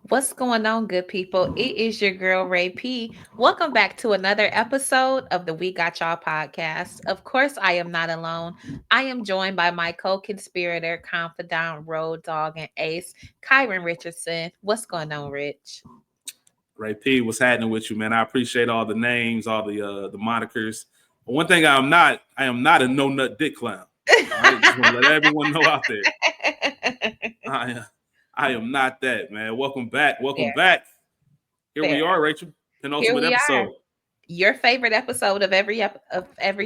What's going on, good people? It is your girl, Ray P. Welcome back to another episode of the We Got Y'all podcast. Of course, I am not alone. I am joined by my co conspirator, confidant, road dog, and ace, Kyron Richardson. What's going on, Rich? Ray P, what's happening with you, man? I appreciate all the names, all the monikers. But one thing I am not a no nut dick clown. All right, just want to let everyone know out there. I, I am not that, man. Welcome back, welcome Fair, back. Here fair. we are, Rachel. Here Penultimate we are. episode. Your favorite episode of every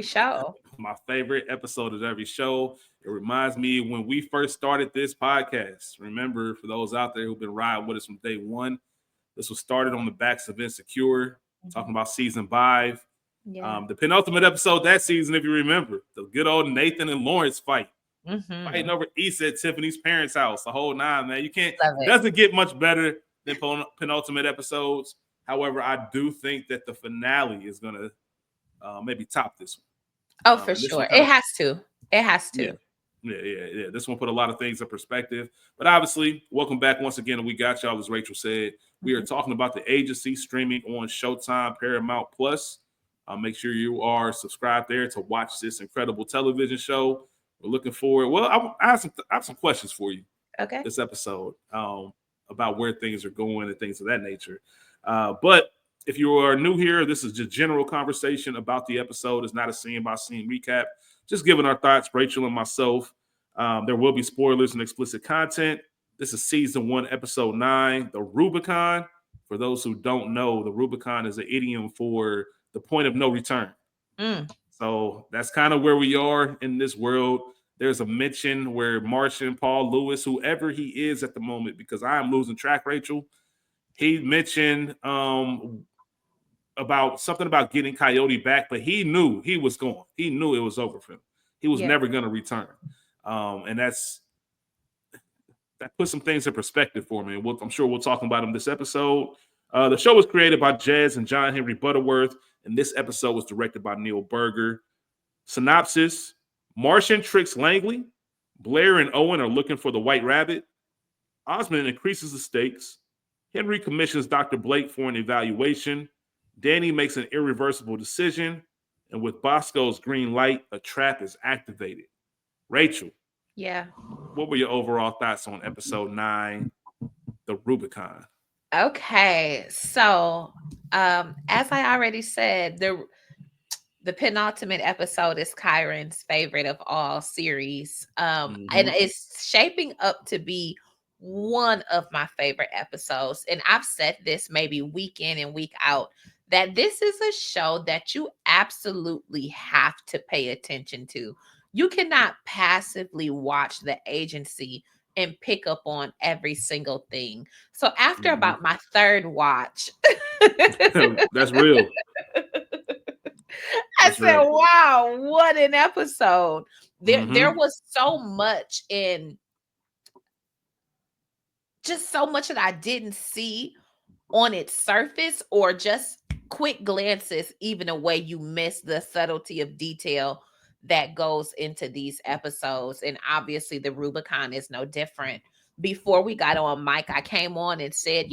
show. My favorite episode of every show. It reminds me when we first started this podcast. Remember, for those out there who've been riding with us from day one, this was started on the backs of Insecure, talking about season 5. Yeah. The penultimate episode that season, if you remember, the good old Nathan and Lawrence fighting Mm-hmm. over Issa at Tiffany's parents' house. The whole nine, man. You can't. Love it. Doesn't get much better than penultimate episodes. However, I do think that the finale is gonna maybe top this Oh, one. for And this one sure. kind It of has to. It has yeah. to. Yeah. This one put a lot of things in perspective. But obviously, welcome back once again. And we got y'all, as Rachel said. We are talking about The Agency streaming on Showtime, Paramount Plus. Make sure you are subscribed there to watch this incredible television show. We're looking forward. Well, I have some questions for you Okay. this episode about where things are going and things of that nature. But if you are new here, this is just general conversation about the episode. It's not a scene by scene recap. Just giving our thoughts, Rachel and myself. There will be spoilers and explicit content. This is season 1, episode 9, the Rubicon. For those who don't know, the Rubicon is an idiom for the point of no return. So that's kind of where we are in this world. There's a mention where Martian, Paul Lewis, whoever he is at the moment, because I am losing track, Rachel, he mentioned about something about getting Coyote back, but he knew he was gone. He knew it was over for him. He was never going to return. And that puts some things in perspective for me. I'm sure we'll talk about him this episode. The show was created by Jez and John Henry Butterworth, and this episode was directed by Neil Berger. Synopsis: Martian tricks Langley. Blair and Owen are looking for the White Rabbit. Osmond increases the stakes. Henry commissions Dr. Blake for an evaluation. Danny makes an irreversible decision. And with Bosco's green light, a trap is activated. Rachel. Yeah. What were your overall thoughts on episode 9, the Rubicon? Okay. So, as I already said, the penultimate episode is Kyron's favorite of all series. And it's shaping up to be one of my favorite episodes. And I've said this maybe week in and week out that this is a show that you absolutely have to pay attention to. You cannot passively watch The Agency and pick up on every single thing. So after about my third watch, That's real. I said, wow, what an episode. There was so much just so much that I didn't see on its surface or just quick glances, even a way you miss the subtlety of detail that goes into these episodes. And obviously the Rubicon is no different. Before we got on mic, I came on and said,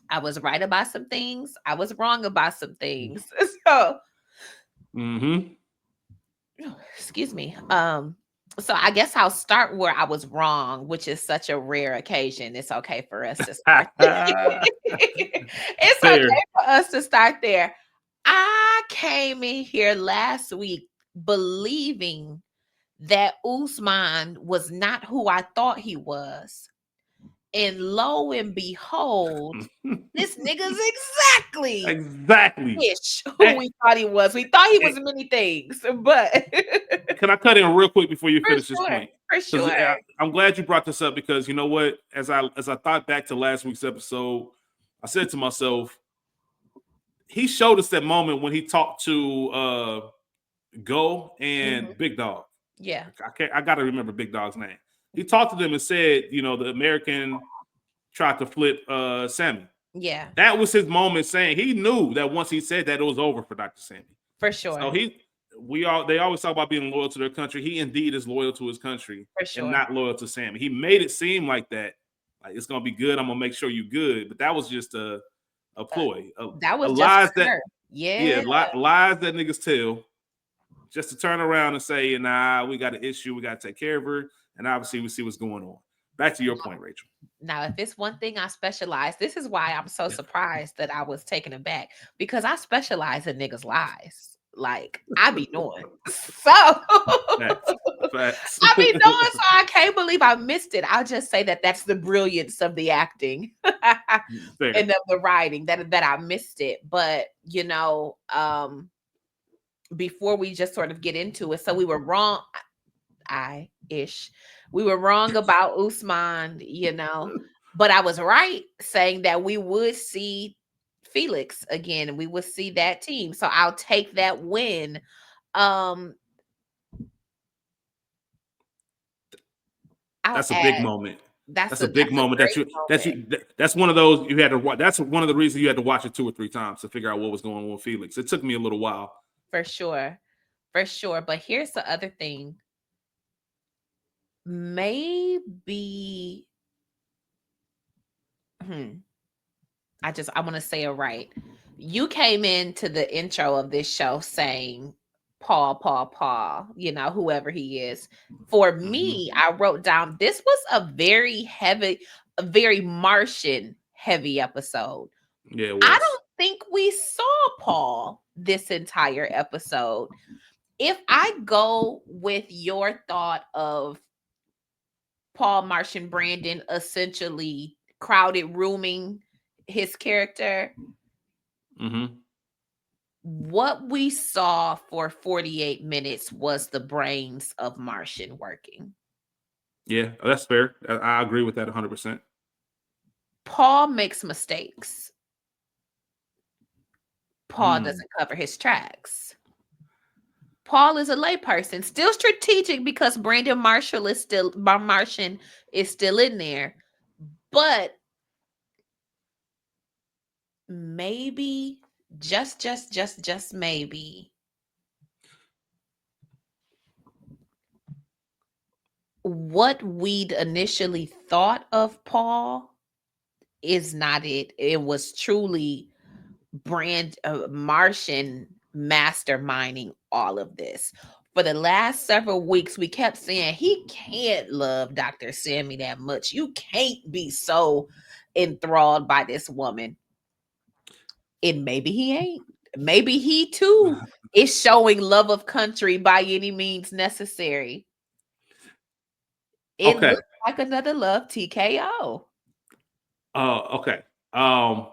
I was right about some things. I was wrong about some things. So excuse me. So I guess I'll start where I was wrong, which is such a rare occasion. It's okay for us to start. It's okay for us to start there. I came in here last week believing that Usman was not who I thought he was. And lo and behold, this nigga's exactly who we thought he was. We thought he was many things, but can I cut in real quick before you finish this point? For sure. I'm glad you brought this up because you know what? As I thought back to last week's episode, I said to myself, he showed us that moment when he talked to Go and Big Dog. Yeah. I gotta remember Big Dog's name. He talked to them and said, the American tried to flip Sammy. Yeah. That was his moment saying he knew that once he said that it was over for Dr. Sammy. For sure. So they always talk about being loyal to their country. He indeed is loyal to his country for sure. and not loyal to Sammy. He made it seem like that Like it's gonna be good. I'm gonna make sure you good. But that was just a ploy, That a was just lies for that her. Yeah. lies that niggas tell, just to turn around and say, nah, we got an issue, we got to take care of her, and obviously we see what's going on. Back to your point, Rachel. Now, if it's one thing I specialize, this is why I'm so surprised that I was taken aback, because I specialize in niggas' lies. Like I be knowing. So Facts. Facts. I be knowing, so I can't believe I missed it. I'll just say that that's the brilliance of the acting and of the writing that I missed it. But before we just sort of get into it, so we were wrong. We were wrong about Usman, but I was right saying that we would see Felix again and we would see that team. So I'll take that win. That's a big moment. That's a big moment. That's one of those you had to watch. That's one of the reasons you had to watch it 2 or 3 times to figure out what was going on with Felix. It took me a little while. For sure. But here's the other thing. Maybe I want to say it right. You came into the intro of this show saying Paul, whoever he is. For me, I wrote down this was a very Martian heavy episode. Yeah, it was. I don't think we saw Paul this entire episode. If I go with your thought of Paul, Martian, Brandon essentially crowded rooming his character, what we saw for 48 minutes was the brains of Martian working. Yeah, that's fair. I agree with that 100%. Paul makes mistakes. Paul doesn't cover his tracks. Paul is a layperson, still strategic because Brandon Martian is still in there. But maybe, just maybe, what we'd initially thought of Paul is not it. It was truly Martian masterminding all of this. For the last several weeks, we kept saying he can't love Dr. Sammy that much. You can't be so enthralled by this woman. And maybe he ain't. Maybe he too is showing love of country by any means necessary. It looks like another love TKO. Okay. I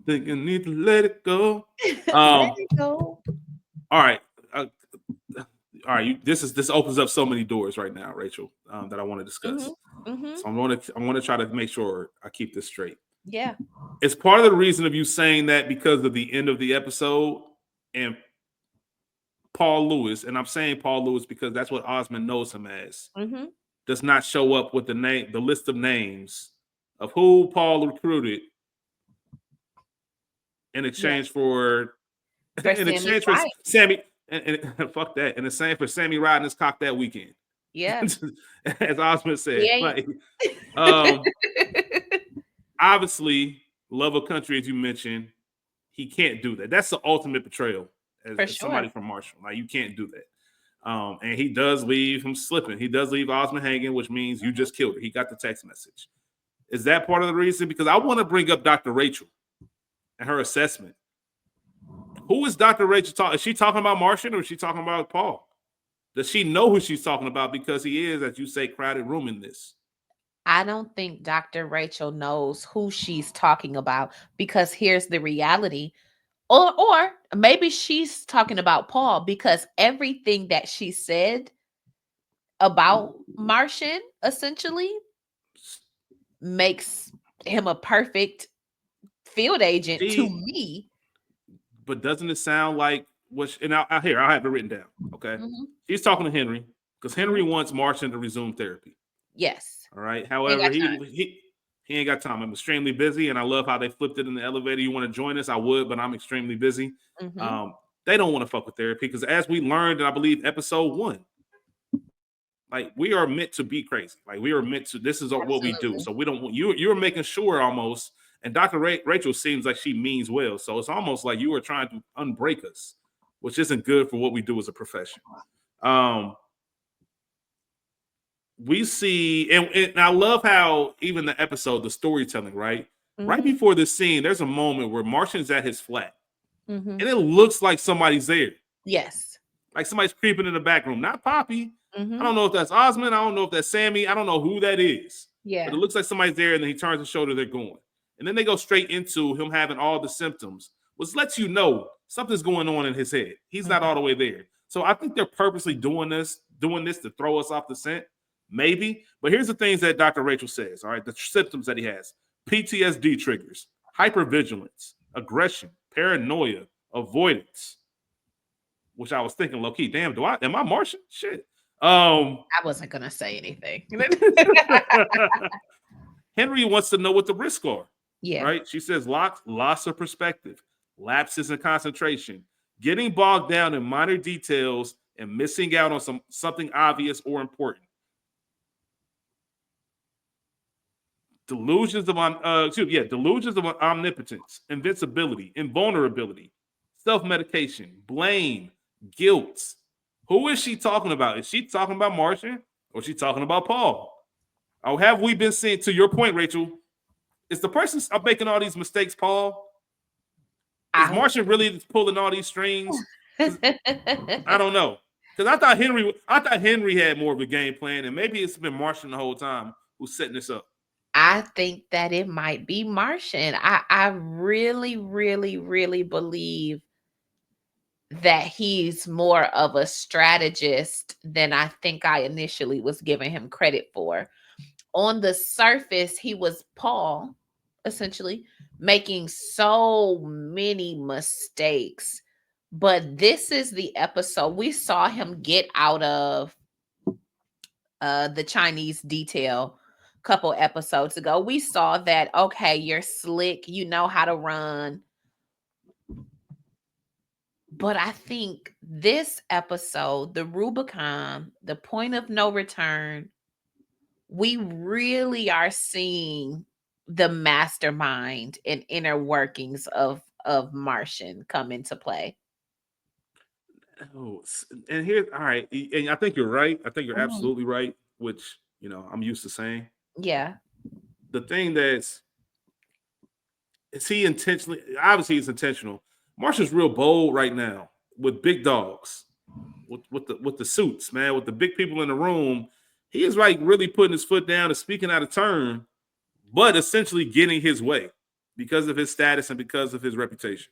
think you need to let it go. Let it go. All right. All right. This opens up so many doors right now, Rachel, that I want to discuss. So I'm going to try to make sure I keep this straight. Yeah. It's part of the reason of you saying that because of the end of the episode and Paul Lewis, and I'm saying Paul Lewis because that's what Osmond knows him as, does not show up with the list of names of who Paul recruited in exchange for Sammy and fuck that. In exchange for Sammy riding his cock that weekend. Yeah. As Osmond said. Like, obviously, love of country, as you mentioned, he can't do that. That's the ultimate betrayal as somebody from Martian. Like, you can't do that. And he does leave him slipping. He does leave Osmond hanging, which means you just killed her. He got the text message. Is that part of the reason? Because I want to bring up Dr. Rachel and her assessment. Who is Dr. Rachel talking? Is she talking about Martian or is she talking about Paul? Does she know who she's talking about because he is, as you say, crowded room in this? I don't think Dr. Rachel knows who she's talking about because here's the reality. Or maybe she's talking about Paul because everything that she said about Martian essentially makes him a perfect field agent to me. But doesn't it sound like I have it written down. Okay. She's talking to Henry because Henry wants Martian to resume therapy. Yes. All right. However, he ain't got time. I'm extremely busy, and I love how they flipped it in the elevator. You want to join us? I would, but I'm extremely busy. They don't want to fuck with therapy because, as we learned in, I believe, episode 1, Like we are meant to be crazy. Like we are meant to. This is what we do. Absolutely. So we don't. You're making sure almost. And Dr. Rachel seems like she means well. So it's almost like you are trying to unbreak us, which isn't good for what we do as a profession. We see, and I love how even the episode, the storytelling, right? Right before this scene, there's a moment where Martian's at his flat, and it looks like somebody's there. Yes. Like somebody's creeping in the back room. Not Poppy. I don't Mm-hmm. know if that's Osmond. I don't know if that's Sammy. I don't know who that is. But Yeah. it looks like somebody's there, and then he turns his shoulder, they're going. And then they go straight into him having all the symptoms, which lets you know something's going on in his head. He's not all the way there. So I think they're purposely doing this to throw us off the scent. Maybe. But here's the things that Dr. Rachel says, all right? The symptoms that he has. PTSD triggers, hypervigilance, aggression, paranoia, avoidance. Which I was thinking, low key, damn, am I Martian? Shit. I wasn't gonna say anything. Henry wants to know what the risks are. Yeah. Right? She says loss of perspective, lapses in concentration, getting bogged down in minor details, and missing out on something obvious or important. Delusions of omnipotence, invincibility, invulnerability, self-medication, blame, guilt. Who is she talking about? Is she talking about Martian or is she talking about Paul? Or have we been seeing, to your point, Rachel, is the person making all these mistakes Paul? Is Martian really pulling all these strings? I don't know. Because I thought Henry had more of a game plan, and maybe it's been Martian the whole time who's setting this up. I think that it might be Martian. I really, really, really believe that he's more of a strategist than I think I initially was giving him credit for. On the surface, he was Paul, essentially, making so many mistakes. But this is the episode we saw him get out of the Chinese detail couple episodes ago. We saw that, okay, you're slick, you know how to run. But I think this episode, the Rubicon, the point of no return, we really are seeing the mastermind and inner workings of Martian come into play. Oh, and here, all right, and I think you're right. I think you're Mhm. absolutely right, which I'm used to saying. Yeah. The thing is he intentionally? Obviously, it's intentional. Martian's real bold right now with big dogs, with the suits, man, with the big people in the room. He is like really putting his foot down and speaking out of turn, but essentially getting his way because of his status and because of his reputation.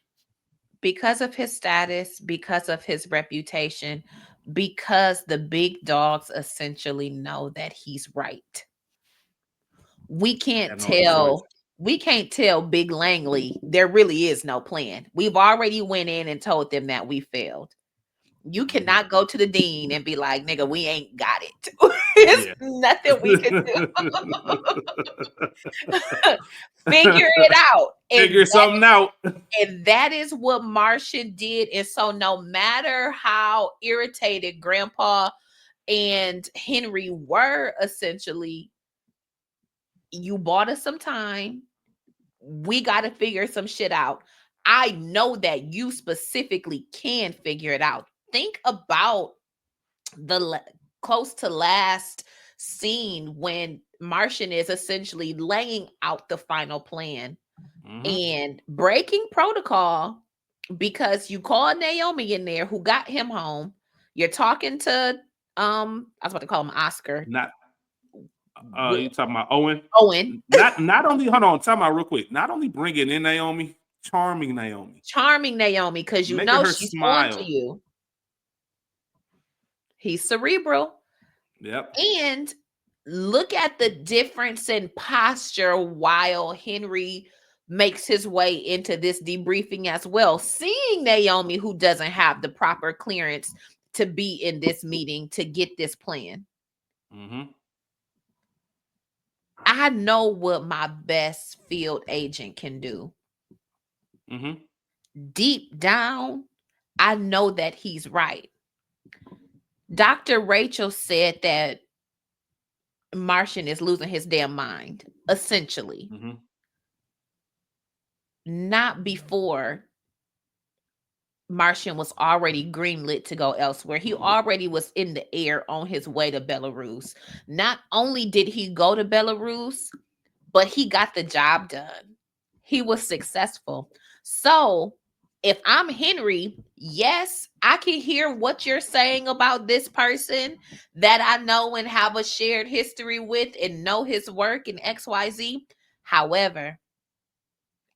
Because of his status, because of his reputation, because the big dogs essentially know that he's right. We They can't have no other choice. tell Big Langley there really is no plan. We've already went in and told them that we failed. You cannot go to the dean and be like, nigga, we ain't got it. It's Yeah. nothing we can do. Figure it out. Figure something out. And that is what Martian did. And so no matter how irritated Grandpa and Henry were, essentially, you bought us some time. We got to figure some shit out. I know that you specifically can figure it out. Think about the close to last scene when Martian is essentially laying out the final plan and breaking protocol because you called Naomi in there who got him home. You're talking to I was about to call him Oscar. Not you talking about Owen? Owen. Not only, hold on, talking about real quick. Not only bringing in Naomi, charming Naomi, Because you making know her she's on to smile. you. He's cerebral. Yep. And look at the difference in posture while Henry makes his way into this debriefing as well. Seeing Naomi, who doesn't have the proper clearance to be in this meeting to get this plan. I know what my best field agent can do. Deep down, I know that he's right. Dr. Rachel said that Martian is losing his damn mind, essentially. Mm-hmm. Not before Martian was already greenlit to go elsewhere. He already was in the air on his way to Belarus. Not only did he go to Belarus, but he got the job done. He was successful. So, if I'm Henry, yes, I can hear what you're saying about this person that I know and have a shared history with and know his work and XYZ. However,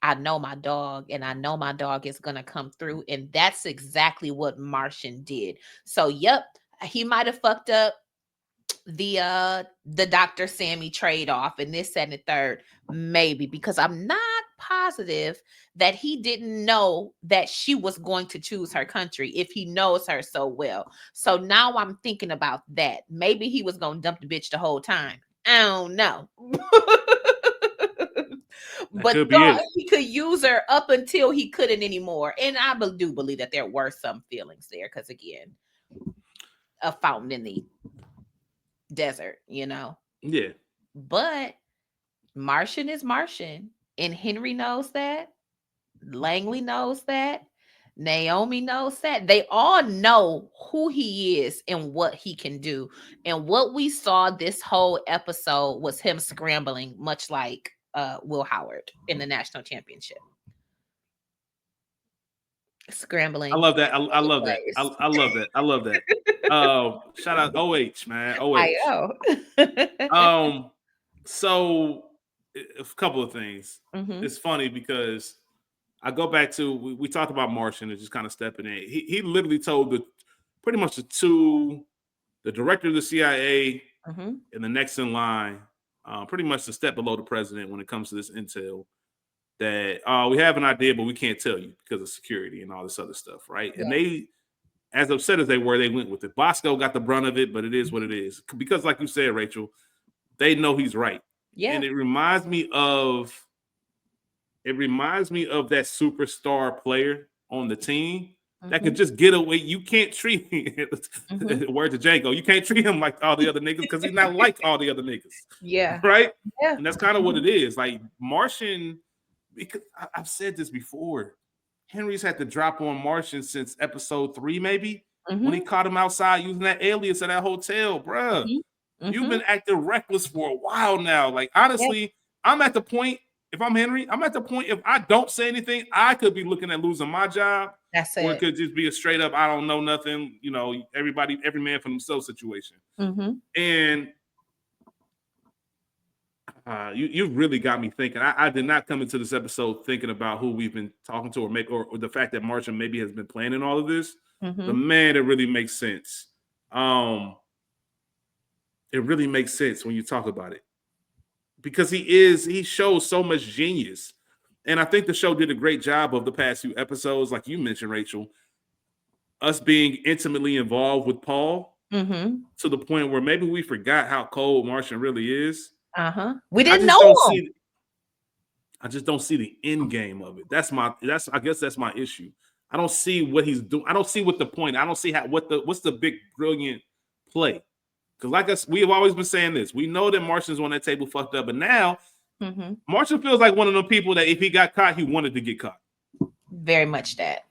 I know my dog and I know my dog is going to come through. And that's exactly what Martian did. So, yep, he might have fucked up the Dr. Sammy trade off and this and the third, maybe, because I'm not positive that he didn't know that she was going to choose her country if he knows her so well. So now I'm thinking about that. Maybe he was gonna dump the bitch the whole time. I don't know. That But could be thought it. he could use her up until he couldn't anymore. And I do believe that there were some feelings there because, again, a fountain in the desert, you know. Yeah. But Martian is Martian, and Henry knows that. Langley knows that. Naomi knows that. They all know who he is and what he can do. And what we saw this whole episode was him scrambling, much like Will Howard in the national championship. I Scrambling love that. I the love that. players. I love that. I love that. Shout out OH, man. I OH. know. Um, so a couple of things. Hmm. It's funny because I go back to we talked about Martian and just kind of stepping in. He literally told the pretty much the director of the CIA Hmm. and the next in line, pretty much the step below the president when it comes to this intel, that we have an idea, but we can't tell you because of security and all this other stuff, right? And Yeah. they, as upset as they were, they went with it. Bosco got the brunt of it, but it is what it is. Because, like you said, Rachel, they know he's right. Yeah. And it reminds me of that superstar player on the team that Hmm. could just get away. You can't treat him, Hmm. word to Django, you can't treat him like all the other niggas because he's not like all the other niggas. Yeah. Right? Yeah. And that's kind of what it is. Like Martian, because I've said this before. Henry's had to drop on Martian since episode 3, maybe, when he Hmm. caught him outside using that alias at that hotel. Bruh, Hmm. you've Hmm. been acting reckless for a while now. Like, Yeah. honestly, I'm at the point, if I'm Henry, I'm at the point, if I don't say anything, I could be looking at losing my job, That's or it it. could just be a straight up, I don't know nothing, every man for themselves situation. Hmm. And you really got me thinking. I did not come into this episode thinking about who we've been talking to, or the fact that Martian maybe has been planning all of this. But Hmm. man, it really makes sense. It really makes sense when you talk about it, because he shows so much genius, and I think the show did a great job of the past few episodes, like you mentioned, Rachel, us being intimately involved with Paul Hmm. to the point where maybe we forgot how cold Martian really is. Uh-huh. We I didn't just know don't him. see I just don't see the end game of it. I guess that's my issue. I don't see what he's doing. I don't see what the point. I don't see what's the big brilliant play. Because like us, we have always been saying this. We know that Martian's on that table fucked up, but now Hmm. Martian feels like one of the people that if he got caught, he wanted to get caught. Very much that.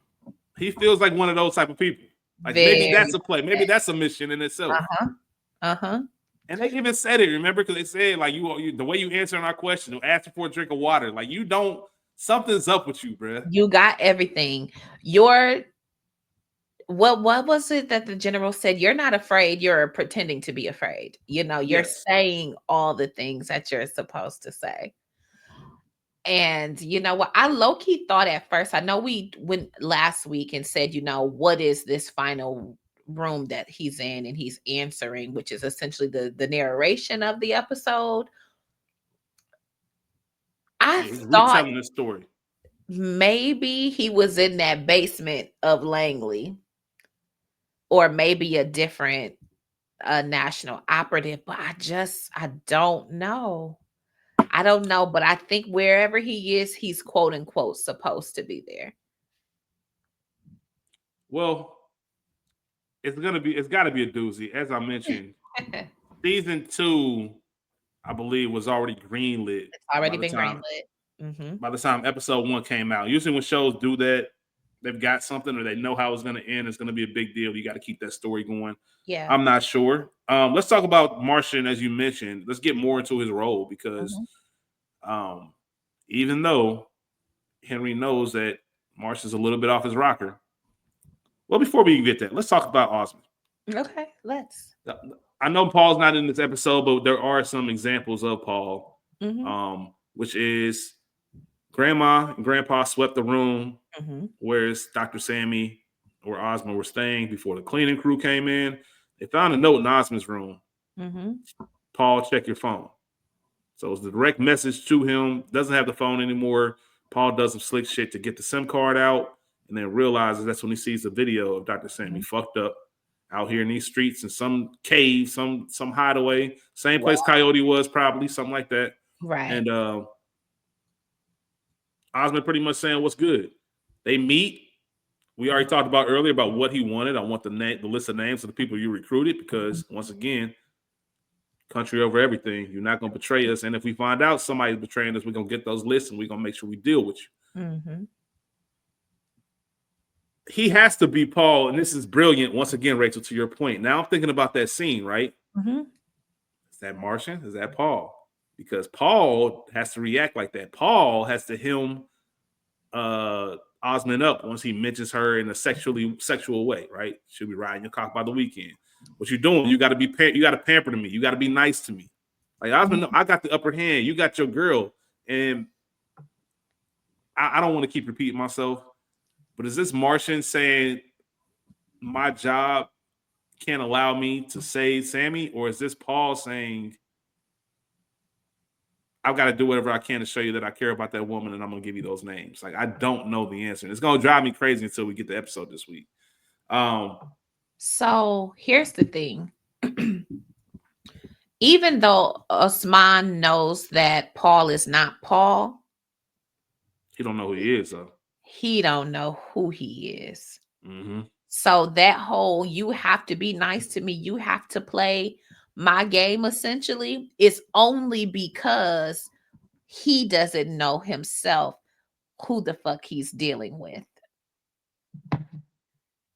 He feels like one of those type of people. Like maybe Very that's much a play. Maybe that. that's a mission in itself. Uh-huh. Uh-huh. And they even said it, remember? Because they said, like, the way you answering our question, asking for a drink of water, like you don't, something's up with you, bruh. You got everything. Your what was it that the general said? You're not afraid, you're pretending to be afraid. You're Yes. saying all the things that you're supposed to say. And you know what? I low key thought at first, I know we went last week and said, what is this final room that he's in and he's answering, which is essentially the narration of the episode. I Yeah, he's thought retelling the story. maybe he was in that basement of Langley, or maybe a different national operative, but I don't know. I don't know, but I think wherever he is, he's quote unquote supposed to be there. Well, it's got to be a doozy. As I mentioned, season 2 I believe, was already greenlit It's by already the been time greenlit. Mhm. episode 1 came out. Usually when shows do that, they've got something or they know how it's going to end. It's going to be a big deal. You got to keep that story going. Yeah. I'm not sure. Let's talk about Martian, as you mentioned. Let's get more into his role because Mhm. um, even though Henry knows that Martian's a little bit off his rocker. Well, before we get that, let's talk about Osmond. Okay, let's. I know Paul's not in this episode, but there are some examples of Paul, Mhm. which is Grandma and Grandpa swept the room, Mhm. whereas Dr. Sammy or Osmond were staying before the cleaning crew came in. They found a note in Osmond's room. Mhm. Paul, check your phone. So it's the direct message to him. Doesn't have the phone anymore. Paul does some slick shit to get the SIM card out and then realizes that's when he sees the video of Dr. Sammy Mhm. fucked up out here in these streets in some cave, some hideaway, same place Wow. Coyote was probably, something like that. Right. And Osmond pretty much saying what's good. They meet. We already talked about earlier about what he wanted. I want the list of names of the people you recruited because once again, country over everything. You're not gonna betray us. And if we find out somebody's betraying us, we're gonna get those lists and we're gonna make sure we deal with you. Mhm. He has to be Paul, and this is brilliant. Once again, Rachel, to your point. Now I'm thinking about that scene, right? Mhm. Is that Martian? Is that Paul? Because Paul has to react like that. Paul has to hem Osmond up once he mentions her in a sexual way, right? Should be riding your cock by the weekend. What you doing? You got to you got to pamper to me. You got to be nice to me. Like Osmond, no, I got the upper hand. You got your girl, and I don't want to keep repeating myself, but is this Martian saying my job can't allow me to save Sammy, or is this Paul saying I've got to do whatever I can to show you that I care about that woman, and I'm gonna give you those names? Like I don't know the answer. And it's gonna drive me crazy until we get the episode this week. So here's the thing. Even though Osman knows that Paul is not Paul, He don't know who he is, though. he don't know who he is. Mm-hmm. So that whole you have to be nice to me, you have to play my game essentially is only because he doesn't know himself who the fuck he's dealing with.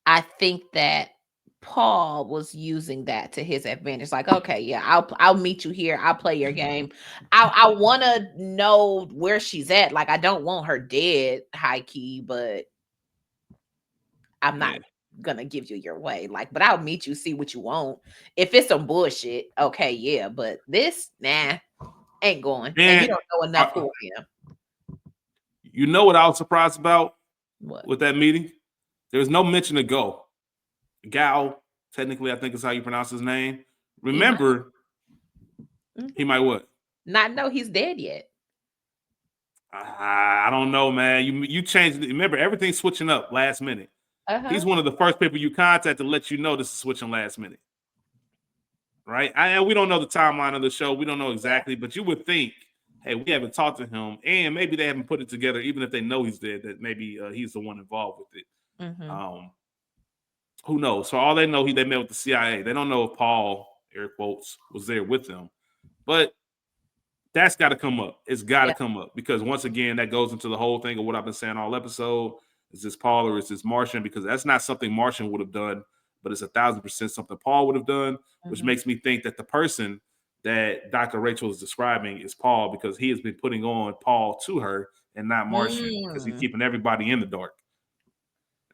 I think that Paul was using that to his advantage. Like, okay, yeah, I'll meet you here. I'll play your game. I want to know where she's at. Like, I don't want her dead, high key, but I'm not Yeah. gonna give you your way. Like, but I'll meet you, see what you want. If it's some bullshit, okay, yeah. But this, nah, ain't going. And you And don't know enough who I am. you know what I was surprised about What? with that meeting? There was no mention of Go. Gal, technically, I think is how you pronounce his name. He might. Remember, he Mhm. might what? Not know he's dead yet. I don't know, man. You changed it. Remember, everything's switching up last minute. Uh-huh. He's one of the first people you contact to let you know this is switching last minute. Right? And we don't know the timeline of the show. We don't know exactly, but you would think, hey, we haven't talked to him, and maybe they haven't put it together, even if they know he's dead, that maybe he's the one involved with it. Mm-hmm. Who knows? For all they know, they met with the CIA. They don't know if Paul, air quotes, was there with them. But that's got to come up. It's got to Yeah. come up because once again, that goes into the whole thing of what I've been saying all episode. Is this Paul or is this Martian? Because that's not something Martian would have done, but it's 1,000% something Paul would have done, which Mm-hmm. makes me think that the person that Dr. Rachel is describing is Paul because he has been putting on Paul to her and not Martian because he's Mm. keeping everybody in the dark.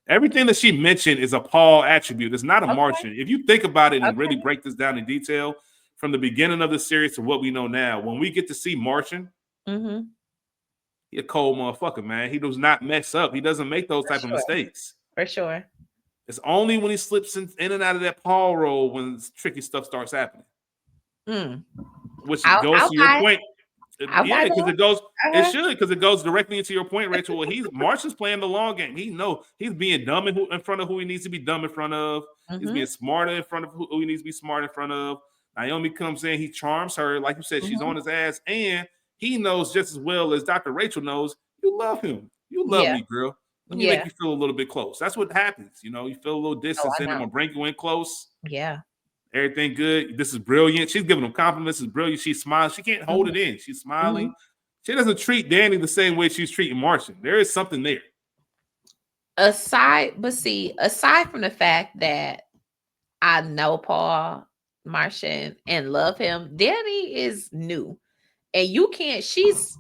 Everything that she mentioned is a Paul attribute. It's not a Okay. Martian. If you think about it and really Okay. break this down in detail, from the beginning of the series to what we know now, when we get to see Martian, Mm-hmm. he a cold motherfucker, man. He does not mess up. He doesn't make those For type of sure. mistakes. For sure. It's only when he slips in and out of that Paul role when tricky stuff starts happening. Mm. Which goes I'll to your buy. point. I'll Yeah, buy because that. it Uh-huh. should, because it goes directly into your point, Rachel. Well, Martian's playing the long game. He's being dumb in front of who he needs to be dumb in front of. He's Mm-hmm. being smarter in front of who he needs to be smart in front of. Naomi comes in, he charms her, like you said, she's Mm-hmm. on his ass, and he knows just as well as Dr. Rachel knows, you love him. You love Yeah. me, girl. Let me make Yeah. you feel a little bit close. That's what happens. You feel a little Oh, distance I in. I'm know. gonna bring you in close, Yeah. Everything good. This is brilliant. She's giving him compliments. This is brilliant. She's smiling. She can't hold it in. She's smiling. She doesn't treat Danny the same way she's treating Martian. There is something there. Aside from the fact that I know Paul Martian and love him, Danny is new. And you can't, she's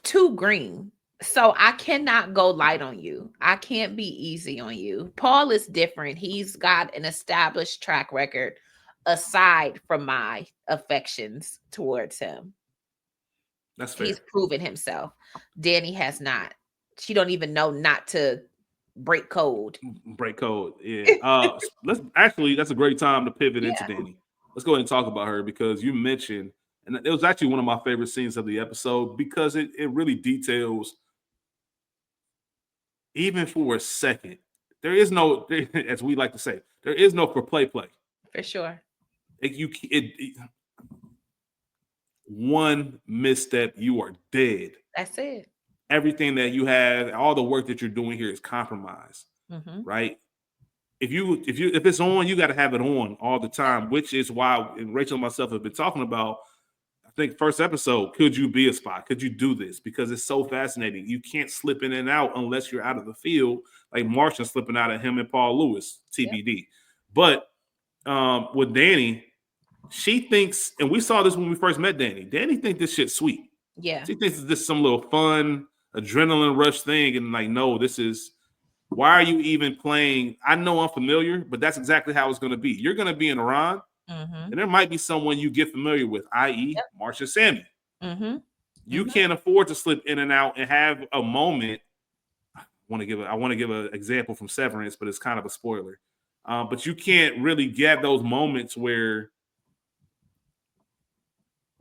too green. So I cannot go light on you. I can't be easy on you. Paul is different. He's got an established track record aside from my affections towards him. That's fair. He's proven himself. Danny has not. She don't even know not to break code. Break code. Yeah. That's a great time to pivot into Danny. Let's go ahead and talk about her because you mentioned, and it was actually one of my favorite scenes of the episode because it really details, even for a second, there is no, as we like to say, there is no for play. For sure. One misstep, you are dead. That's it. Everything that you have, all the work that you're doing here is compromised, right? If it's on, you got to have it on all the time, which is why Rachel and myself have been talking about. I think first episode, could you be a spy? Could you do this? Because it's so fascinating. You can't slip in and out unless you're out of the field, like Martian slipping out of him and Paul Lewis, TBD. But with Danny, she thinks, and we saw this when we first met Danny. Danny thinks this shit's sweet. Yeah. She thinks it's just some little fun adrenaline rush thing, and like, no, this is. Why are you even playing? I know I'm familiar, but that's exactly how it's going to be. You're going to be in Iran, and there might be someone you get familiar with, i.e., Martian Sammy. You can't afford to slip in and out and have a moment. I want to give an example from Severance, but it's kind of a spoiler. But you can't really get those moments where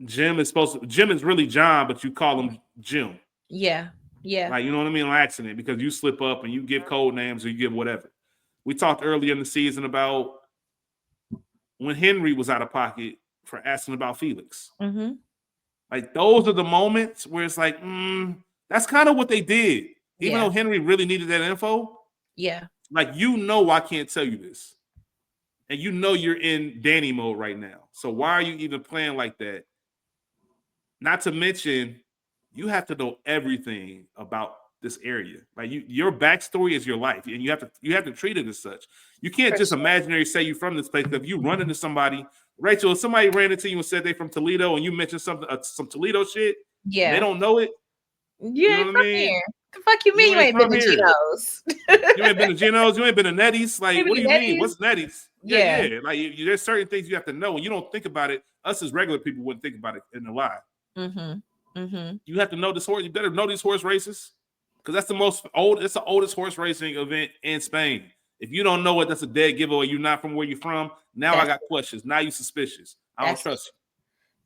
Jim is really John, but you call him Jim. Yeah. Like, you know what I mean? On accident, because you slip up and you give code names or you give whatever. We talked earlier in the season about when Henry was out of pocket for asking about Felix. Like, those are the moments where it's like, that's kind of what they did. Even though Henry really needed that info. Yeah. Like, I can't tell you this. And you're in Danny mode right now. So why are you even playing like that? Not to mention, you have to know everything about this area. Like, your backstory is your life, and you have to treat it as such. You can't just imaginary say you're from this place. If you run into somebody, Rachel, if somebody ran into you and said they're from Toledo, and you mentioned something, some Toledo shit, and they don't know it. You ain't from here. The fuck you mean you ain't been to Geno's? You ain't been to Geno's. You ain't been to Nettie's. Like, what do you mean? What's Nettie's? Yeah. Like, there's certain things you have to know, and you don't think about it. Us as regular people wouldn't think about it in the live. You have to know this horse. You better know these horse races because that's it's the oldest horse racing event in Spain. If you don't know it, that's a dead giveaway. You're not from where you're from. Now I got questions. Now you're suspicious. I don't trust you.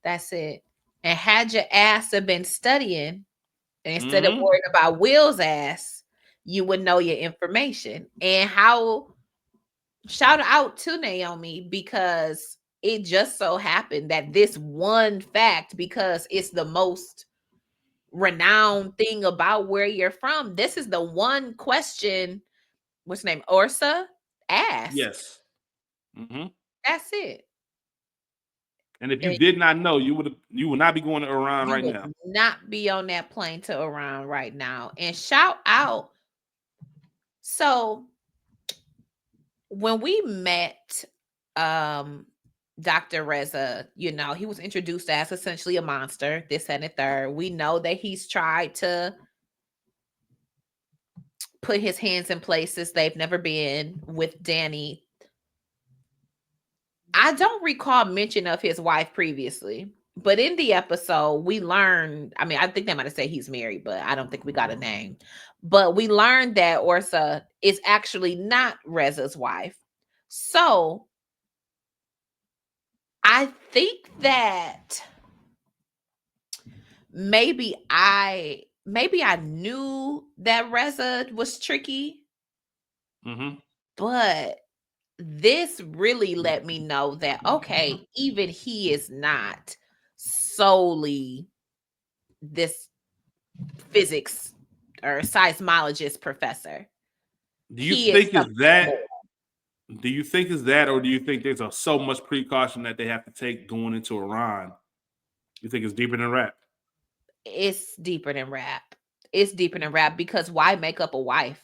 That's it. And had your ass have been studying, and instead of worrying about Will's ass, you would know your information. And shout out to Naomi, because it just so happened that this one fact, because it's the most renowned thing about where you're from, this is the one question, what's her name, Ursa, asked. Yes. That's it. And if you did not know, you would not be going to Iran right now. Not be on that plane to Iran right now. And shout out. So when we met Dr. Reza, he was introduced as essentially a monster, this and the third. We know that he's tried to put his hands in places they've never been with Danny. I don't recall mention of his wife previously, but in the episode, we learned, I think they might have said he's married, but I don't think we got a name. But we learned that Ursa is actually not Reza's wife. So I think that maybe I knew that Reza was tricky, but this really let me know that, okay, even he is not solely this physics or seismologist professor. Do you think it's that? Do you think it's that, or do you think there's so much precaution that they have to take going into Iran? You think it's deeper than rap? It's deeper than rap. It's deeper than rap because why make up a wife?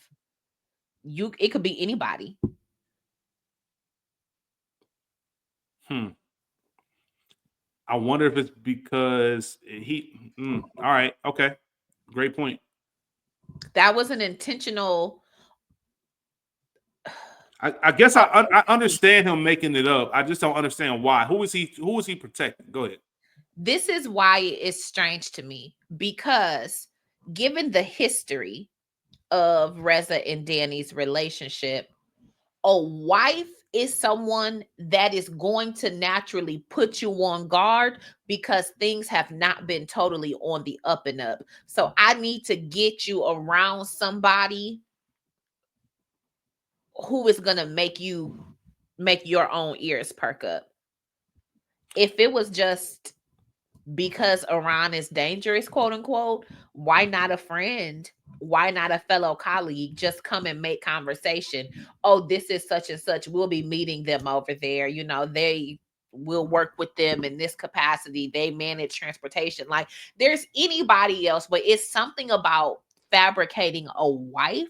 It could be anybody. Hmm. I wonder if it's because all right, okay, great point. That was an intentional. I guess I understand him making it up. I just don't understand why. Who is he? Who is he protecting? Go ahead. This is why it's strange to me because given the history of Reza and Danny's relationship, a wife is someone that is going to naturally put you on guard because things have not been totally on the up and up. So I need to get you around somebody who is going to make your own ears perk up. If it was just because Iran is dangerous, quote unquote, why not a friend? Why not a fellow colleague? Just come and make conversation. Oh, this is such and such. We'll be meeting them over there. They will work with them in this capacity. They manage transportation. Like there's anybody else, but it's something about fabricating a wife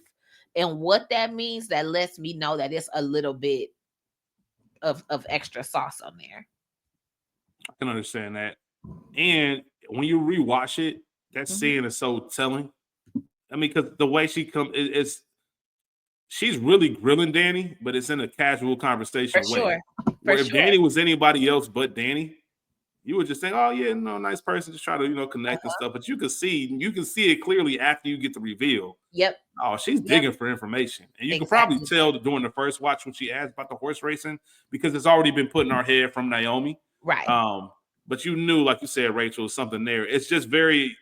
and what that means that lets me know that it's a little bit of extra sauce on there. I can understand that. And when you rewatch it, that scene is so telling. I mean, because the way she comes, she's really grilling Danny, but it's in a casual conversation For way. sure. Where if Danny was anybody else but Danny, you would just think, "Oh yeah, no, nice person," just try to connect and stuff. But you can see it clearly after you get the reveal. Yep. Oh, she's digging for information, and you can probably tell during the first watch when she asked about the horse racing because it's already been put in our head from Naomi. Right. But you knew, like you said, Rachel, something there. It's just very.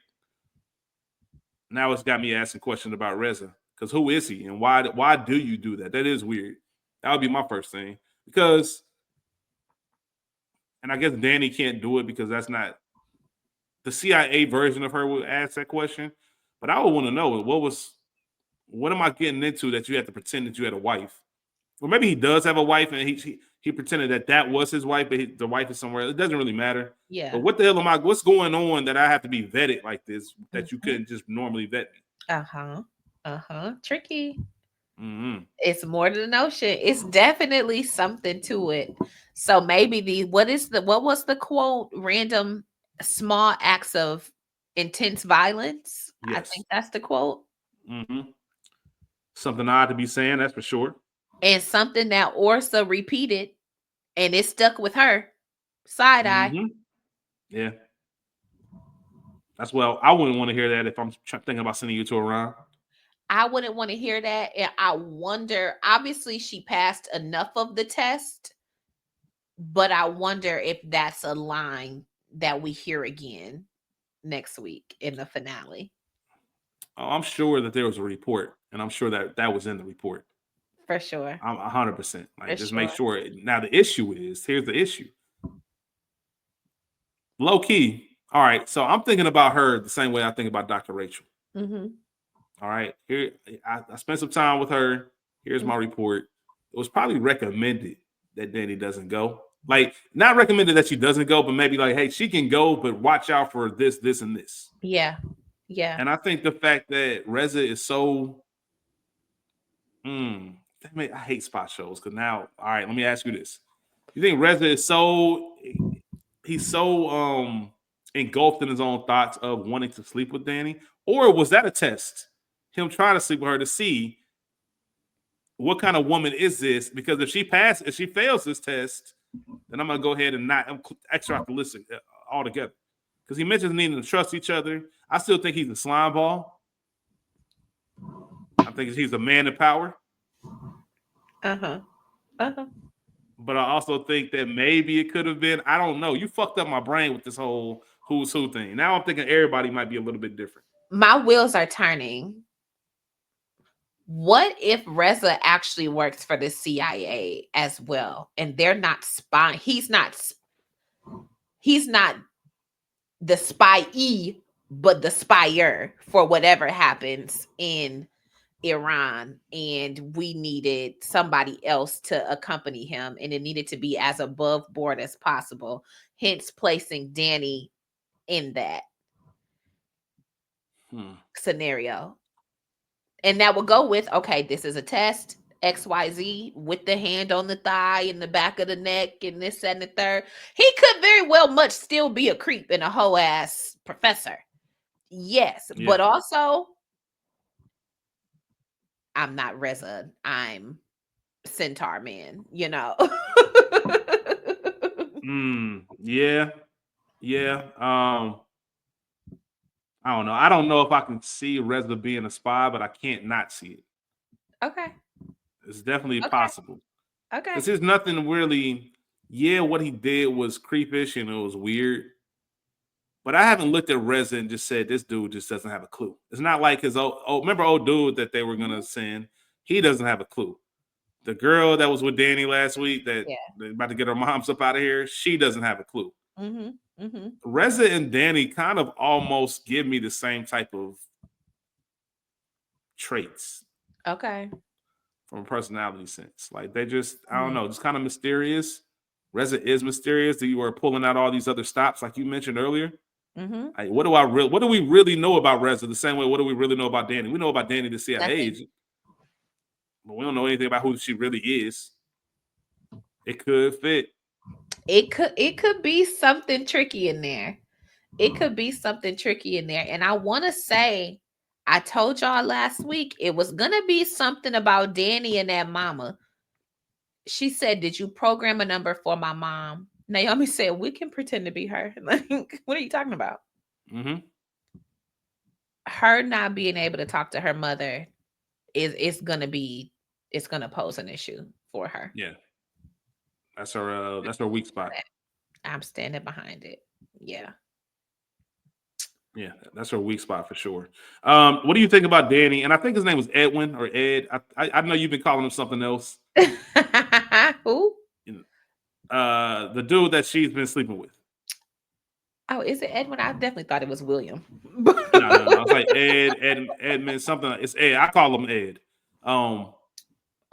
Now it's got me asking questions about Reza because who is he and why? Why do you do that? That is weird. That would be my first thing because, and I guess Danny can't do it because that's not the CIA version of her would ask that question. But I would want to know what am I getting into that you have to pretend that you had a wife? Or maybe he does have a wife and he pretended that was his wife, but the wife is somewhere. It doesn't really matter. Yeah. But what the hell what's going on that I have to be vetted like this that you couldn't just normally vet me? Tricky. Mm-hmm. It's more than a notion. It's definitely something to it. So maybe what was the quote? Random small acts of intense violence. Yes. I think that's the quote. Mm-hmm. Something odd to be saying, that's for sure. And something that Orsa repeated, and it stuck with her. Side eye. Mm-hmm. Yeah. That's I wouldn't want to hear that if I'm thinking about sending you to Iran. I wouldn't want to hear that. And I wonder, obviously, she passed enough of the test, but I wonder if that's a line that we hear again next week in the finale. Oh, I'm sure that there was a report, and I'm sure that was in the report. For sure. I'm 100%. Like, just make sure. Now, the issue is, here's the issue. Low key. All right. So I'm thinking about her the same way I think about Dr. Rachel. Mm-hmm. All right. Here, I spent some time with her. Here's my report. It was probably recommended that Danny doesn't go. Like, not recommended that she doesn't go, but maybe like, hey, she can go, but watch out for this, this, and this. Yeah. Yeah. And I think the fact that Reza is so I hate spot shows because now, all right, let me ask you this. You think Reza is he's so engulfed in his own thoughts of wanting to sleep with Danny? Or was that a test? Him trying to sleep with her to see what kind of woman is this? Because if she fails this test, then I'm gonna go ahead and not extract the list altogether. Because he mentions needing to trust each other. I still think he's a slime ball. I think he's a man of power. But I also think that maybe it could have been, I don't know. You fucked up my brain with this whole who's who thing. Now I'm thinking everybody might be a little bit different. My wheels are turning. What if Reza actually works for the CIA as well? And they're not spying. He's not the spy-e, but the spyer for whatever happens in Iran, and we needed somebody else to accompany him, and it needed to be as above board as possible, hence placing Danny in that scenario. And that would go with, okay, this is a test, XYZ, with the hand on the thigh and the back of the neck and this and the third. He could very well much still be a creep and a hoe ass professor. Yes, Yeah. but also I'm not Reza. I'm Centaur Man, you know. Yeah. Yeah. I don't know. I don't know if I can see Reza being a spy, but I can't not see it. Okay. It's definitely Okay. possible. Okay. Because there's nothing really, yeah, what he did was creepish and it was weird. But I haven't looked at Reza and just said this dude just doesn't have a clue. It's not like his remember old dude that they were gonna Mhm. send? He doesn't have a clue. The girl that was with Danny last week that Yeah. about to get her moms up out of here, she doesn't have a clue. Mhm. Mhm. Reza and Danny kind of almost give me the same type of traits Okay. from a personality sense. Like they just, I don't Mm. know, just kind of mysterious. Reza is mysterious. That you were pulling out all these other stops, like you mentioned earlier. Mhm. Like, what do we really know about Reza? The same way, what do we really know about Danny? We know about Danny, the CIA Nothing. agent, but we don't know anything about who she really is. It could fit. It could be something tricky in there. It could be something tricky in there. And I want to say, I told y'all last week it was going to be something about Danny and that mama. She said, "Did you program a number for my mom?" Naomi said, "We can pretend to be her." Like, what are you talking about? Mm-hmm. Her not being able to talk to her mother is going to be, it's going to pose an issue for her. Yeah, that's her weak spot. I'm standing behind it. Yeah. Yeah, that's her weak spot for sure. What do you think about Danny? And I think his name was Edwin or Ed. I know you've been calling him something else. Who? The dude that she's been sleeping with. Oh, is it Edwin? I definitely thought it was William. No. It's like Edmund, something. It's Ed. I call him Ed. All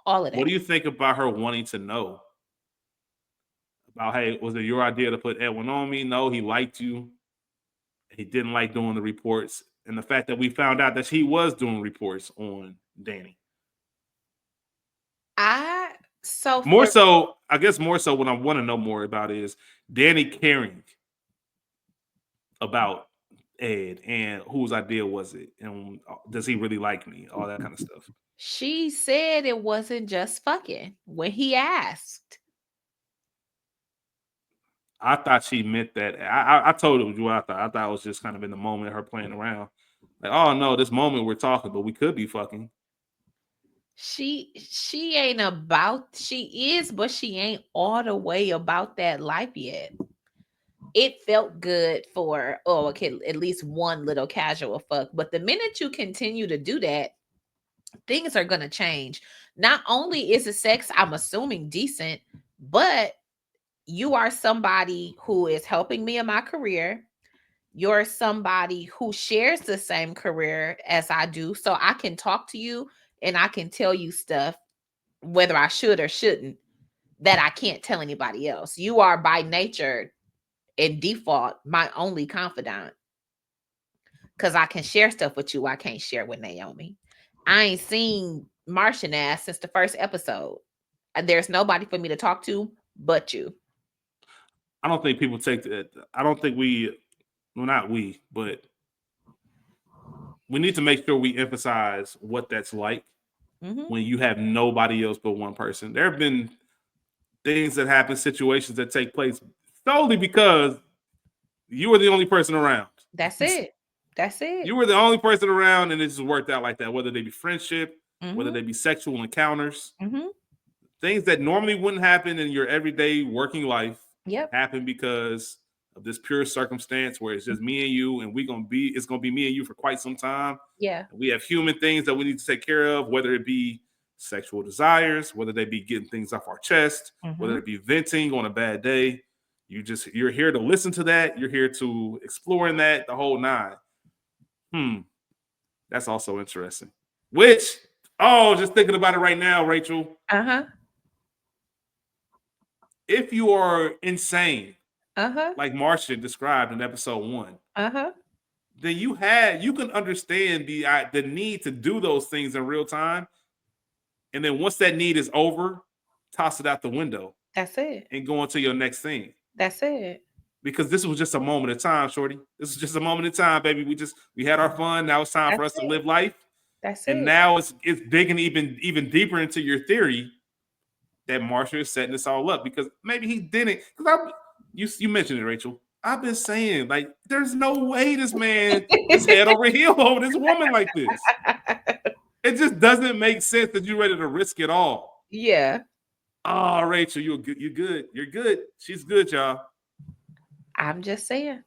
of What that. do you think about her wanting to know about? Hey, was it your idea to put Edwin on me? No, he liked you. He didn't like doing the reports, and the fact that we found out that he was doing reports on Danny. I so More for so, I guess more so what I want to know more about is Danny caring about Ed and whose idea was it, and does he really like me? All that kind of stuff. she said it wasn't just fucking when he asked. I thought she meant that. I told her what I thought. I thought it was just kind of in the moment, her playing around. Like, oh no, this moment we're talking, but we could be fucking. She ain't about, she is, but she ain't all the way about that life yet. It felt good for, oh, okay, at least one little casual fuck. But the minute you continue to do that, things are gonna change. Not only is the sex, I'm assuming, decent, but you are somebody who is helping me in my career. You're somebody who shares the same career as I do. So I can talk to you and I can tell you stuff, whether I should or shouldn't, that I can't tell anybody else. You are by nature and default my only confidant, because I can share stuff with you I can't share with Naomi. I ain't seen Martian ass since the first episode. There's nobody for me to talk to but you. I don't think people take that. I don't think well, not we, but we need to make sure we emphasize what that's like Mm-hmm. when you have nobody else but one person. There have been things that happen, situations that take place solely because you were the only person around. That's it. That's it. You were the only person around, and it just worked out like that. Whether they be friendship, whether Mm-hmm. they be sexual encounters, Mm-hmm. things that normally wouldn't happen in your everyday working life Yep. happen because of this pure circumstance where it's just me and you, and it's gonna be me and you for quite some time. Yeah. We have human things that we need to take care of, whether it be sexual desires, whether they be getting things off our chest, whether Mm-hmm. it be venting on a bad day. You're here to listen to that. You're here to exploring that the whole nine. That's also interesting. Which Oh, just thinking about it right now, Rachel. Uh-huh. If you are insane, Uh-huh. like Martian described in episode 1, Uh-huh. then you can understand the need to do those things in real time, and then once that need is over, toss it out the window That's it. and go into your next thing. That's it. Because this was just a moment of time, shorty. This is just a moment of time, baby. We had our fun. Now it's time for That's us to it. live life. That's And it. now it's digging even deeper into your theory that Marshall is setting this all up because maybe he didn't. Because you mentioned it, Rachel. I've been saying like, there's no way this man is head over heels over this woman like this. It just doesn't make sense that you're ready to risk it all. Yeah. Oh, Rachel, you're good. You're good. You're good. She's good, y'all. I'm just saying.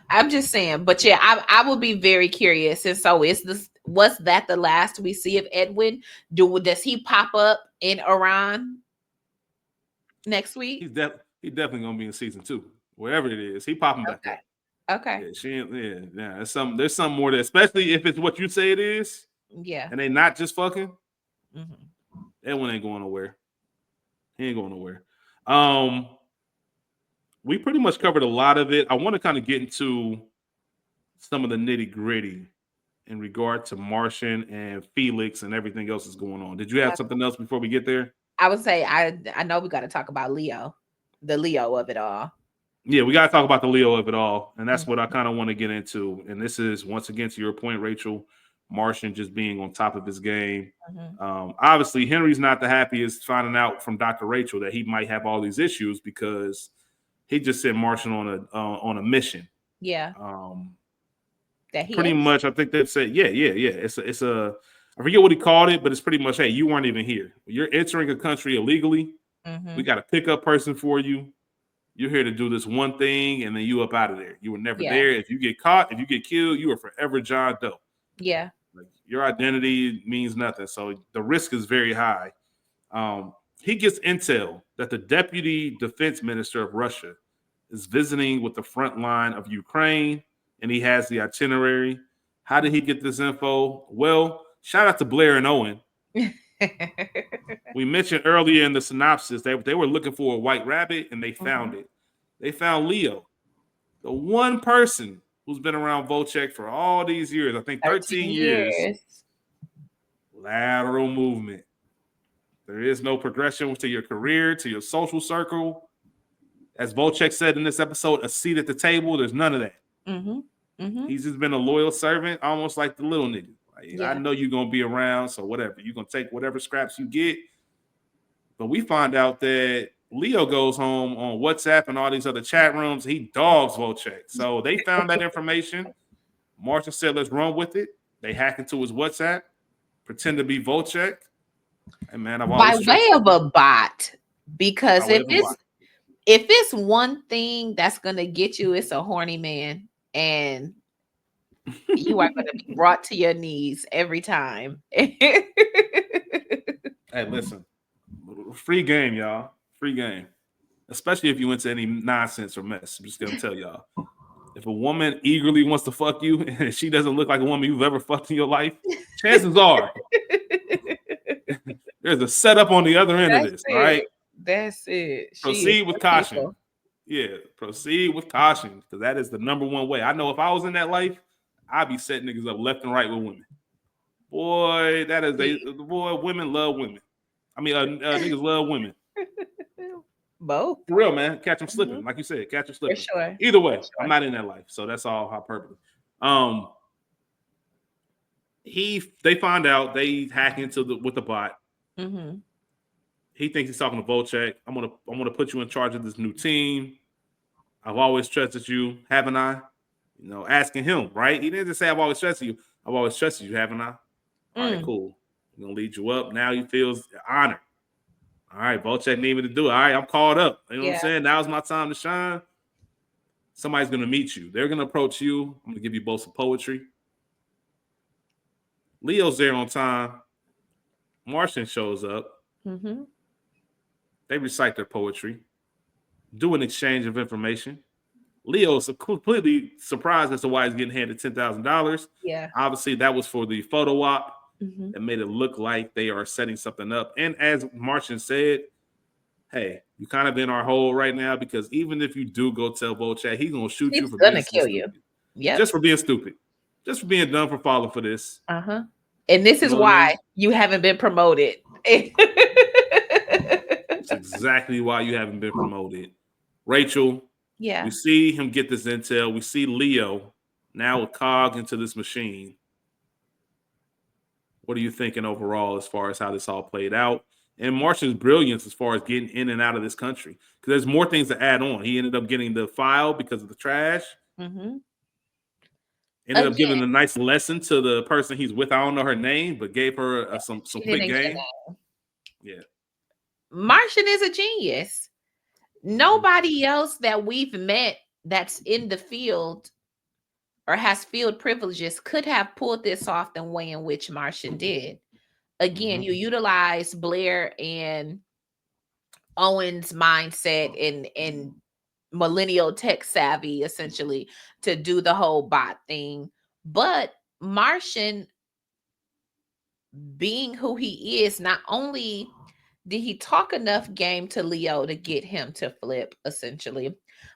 I'm just saying, but yeah, I will be very curious. And so, is this was that the last we see of Edwin? Does he pop up in Iran next week? He's definitely gonna be in season 2, wherever it is. He popping back Okay, up. okay, Yeah, she ain't. Yeah, yeah. There's some more there, especially if it's what you say it is, yeah. and they not just fucking. Hmm. That one ain't going nowhere. He ain't going nowhere. Um, we pretty much covered a lot of it. I want to kind of get into some of the nitty gritty in regard to Martian and Felix and everything else that's going on. Did you have something else before we get there? I would say I know we got to talk about Leo, the Leo of it all. Yeah, we got to talk about the Leo of it all, and that's Mhm, what I kind of want to get into. And this is once again to your point, Rachel. Martian just being on top of his game. mhm. Obviously, Henry's not the happiest finding out from Dr. Rachel that he might have all these issues because he just sent Martian on a mission. Yeah, Um, that he Pretty ate. much, I think they said, yeah. It's a I forget what he called it, but it's pretty much, hey, you weren't even here. You're entering a country illegally. We Hmm. got a pickup person for you. You're here to do this one thing, and then you up out of there. You were never Yeah, there. If you get caught, if you get killed, you are forever John Doe. yeah. Like your identity means nothing. So the risk is very high. He gets intel that the deputy defense minister of Russia is visiting with the front line of Ukraine, and he has the itinerary. How did he get this info? Well, shout out to Blair and Owen. We mentioned earlier in the synopsis they were looking for a white rabbit, and they found Mhm. it. They found Leo, the one person who's been around Volchok for all these years. I think 13 13 years. years. Lateral movement. There is no progression to your career, to your social circle. As Volchok said in this episode, a seat at the table. There's none of that. Mhm. Mhm. He's just been a loyal servant, almost like the little nigga. Like, I Yeah. know you're gonna be around, so whatever. You're gonna take whatever scraps you get. But we find out that Leo goes home on WhatsApp and all these other chat rooms. He dogs Volchok. So they found that information. Martian said, let's run with it. They hack into his WhatsApp, pretend to be Volchok. Hey man, I've By always way trusted of you. a bot, By because way of a bot. if it's one thing that's gonna get you, it's a horny man, and you are gonna be brought to your knees every time. Hey, listen, free game, y'all. Free game. Especially if you into any nonsense or mess. I'm just gonna tell y'all. If a woman eagerly wants to fuck you and she doesn't look like a woman you've ever fucked in your life, chances are there's a setup on the other end of That's this. All right. it. That's it. She is Proceed with for caution. people. Yeah, proceed with caution. Because that is the number one way. I know if I was in that life, I'd be setting niggas up left and right with women. Boy, that is See? boy, women love women. I mean, niggas love women. Both. For real, man. Catch them Mhm. slipping. Like you said, catch them For slipping. sure. Either For way, I'm sure. not in that life. So that's all hyperbole. Um, they find out they hack into with the bot. Mhm. He thinks he's talking to Volchok. I'm gonna put you in charge of this new team. I've always trusted you, haven't I? You know, asking him, right? He didn't just say I've always trusted you. I've always trusted you, haven't I? All right, Mm. cool. I'm gonna lead you up. Now he feels honored. All right, Volchok need me to do it. All right, I'm called up. You know what I'm Yeah. saying? Now's my time to shine. Somebody's gonna meet you. They're gonna approach you. I'm gonna give you both some poetry. Leo's there on time. Martian shows up. Mhm. They recite their poetry, do an exchange of information. Leo's completely surprised as to why he's getting handed $10,000. Yeah. Obviously, that was for the photo op Mm-hmm. that made it look like they are setting something up. And as Martian said, hey, you kind of in our hole right now because even if you do go tell Volchok, he's gonna shoot you He's for being gonna so kill you. stupid. Yep. Just for being stupid. Just for being dumb for falling for this. Uh-huh. And this You is know what I why mean? you haven't been promoted. It's exactly why you haven't been promoted. Rachel, we Yeah. see him get this intel. We see Leo now a cog into this machine. What are you thinking overall as far as how this all played out? And Martian's brilliance as far as getting in and out of this country. Because there's more things to add on. He ended up getting the file because of the trash. Mm-hmm. Ended up Again, giving a nice lesson to the person he's with. I don't know her name, but gave her some she quick didn't get game. that. Yeah. Martian is a genius. Nobody else that we've met that's in the field or has field privileges could have pulled this off the way in which Martian did. Again, you utilize Blair and Owen's mindset and millennial tech savvy essentially to do the whole bot thing. But Martian, being who he is, not only did he talk enough game to Leo to get him to flip essentially,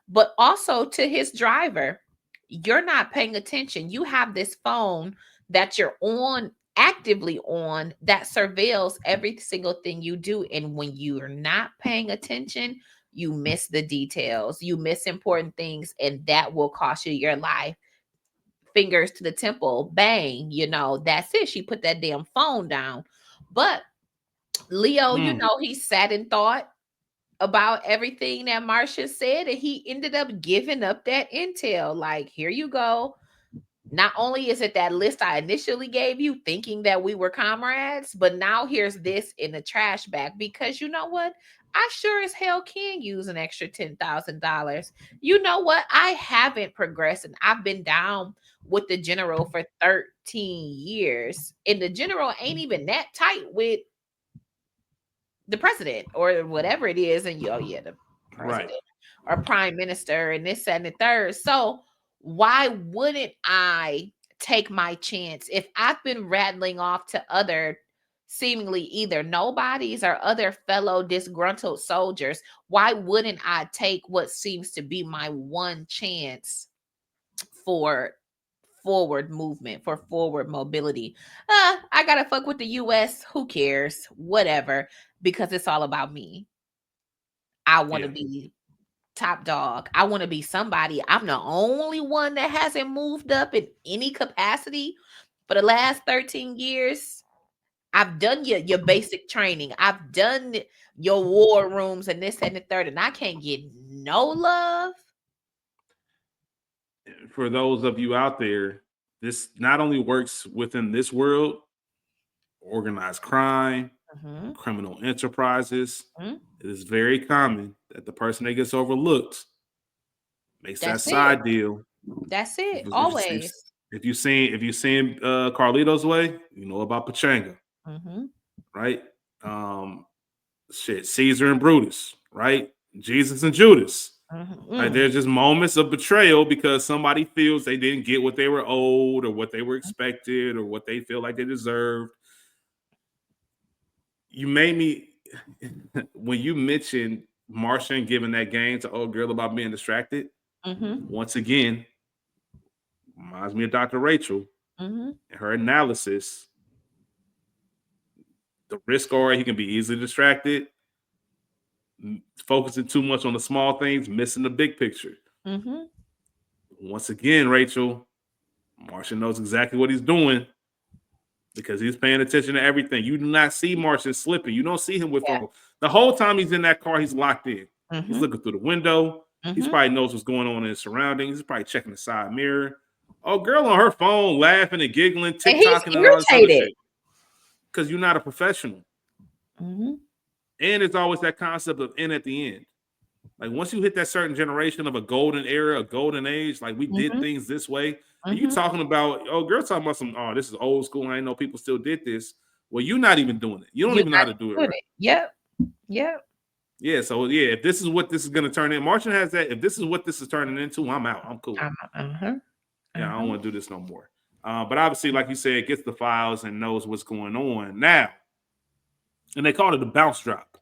but also to his driver. You're not paying attention. You have this phone that you're on actively on that surveils every single thing you do. And when you're not paying attention, you miss the details, you miss important things, and that will cost you your life. Fingers to the temple, bang, that's it. She put that damn phone down. But Leo, he sat and thought about everything that Marcia said, and he ended up giving up that intel. Like, here you go. Not only is it that list I initially gave you, thinking that we were comrades, but now here's this in the trash bag because you know what? I sure as hell can use an extra $10,000. You know what? I haven't progressed, and I've been down with the general for 13 years, and the general ain't even that tight with the president or whatever it is, and the Right. president or prime minister and this and the third. So why wouldn't I take my chance if I've been rattling off to other seemingly either nobodies or other fellow disgruntled soldiers? Why wouldn't I take what seems to be my one chance for forward movement, for forward mobility? I gotta fuck with the US. Who cares? Whatever, because it's all about me. I want to Yeah. be top dog. I want to be somebody. I'm the only one that hasn't moved up in any capacity for the last 13 years. I've done your basic training. I've done your war rooms and this and the third, and I can't get no love. For those of you out there, this not only works within this world, organized crime, Mm-hmm. criminal enterprises. Mm-hmm. It is very common that the person that gets overlooked makes that That's it. side deal. That's it. If, if, Always. if you seen Carlito's Way, you know about Pachanga, Mm-hmm. right? Caesar and Brutus, right? Jesus and Judas. Right? Mm-hmm. There's just moments of betrayal because somebody feels they didn't get what they were owed or what they were expected or what they feel like they deserved. You made me when you mentioned Martian giving that game to old girl about being distracted. Mm-hmm. Once again, reminds me of Dr. Rachel Mm-hmm. and her analysis. The risk or he can be easily distracted, focusing too much on the small things, missing the big picture. Mm-hmm. Once again, Rachel, Martian knows exactly what he's doing because he's paying attention to everything. You do not see Martian slipping. You don't see him with phone. The whole time he's in that car, he's locked in. He's Mm-hmm. looking through the window. He Mm-hmm. probably knows what's going on in his surroundings. He's probably checking the side mirror. Oh, girl on her phone laughing and giggling, And he's TikToking and all this other irritated. shit. Because you're not a professional. Mm-hmm. And it's always that concept of in at the end. Like once you hit that certain generation of a golden era, a golden age, like we did Mm-hmm. things this way. And you Mm-hmm. talking about, oh, girl talking about some, oh, this is old school. I didn't know people still did this. Well, you're not even doing it. You don't You're even know not how to do it doing right. it. Yep. Yep. Yeah, so yeah, if this is what this is going to turn in, Martian has that. If this is what this is turning into, I'm out. I'm cool. Yeah, I don't want to do this no more. But obviously, like you said, gets the files and knows what's going on now. And they called it the bounce drop.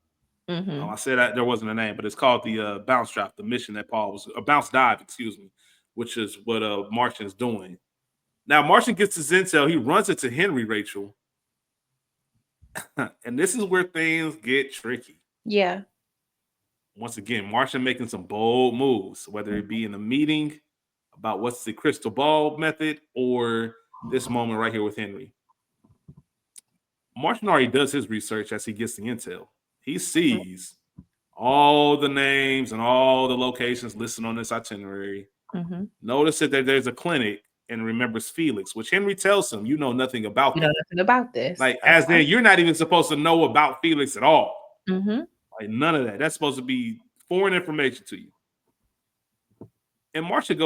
I said that there wasn't a name, but it's called the bounce drop, the mission that Paul was a bounce dive, excuse me, which is what Martian is doing. Now, Martian gets his intel. He runs it to Henry, Rachel. And this is where things get tricky. Yeah. Once again, Martian making some bold moves, whether it be in a meeting about what's the crystal ball method or this moment right here with Henry. Martian already does his research as he gets the intel. He sees all the names and all the locations listed on this itinerary. Notice that there's a clinic and remembers Felix, which Henry tells him, you know nothing about You know nothing about this. Like, as then you're not even supposed to know about Felix at all. Like, none of that. That's supposed to be foreign information to you. And Martian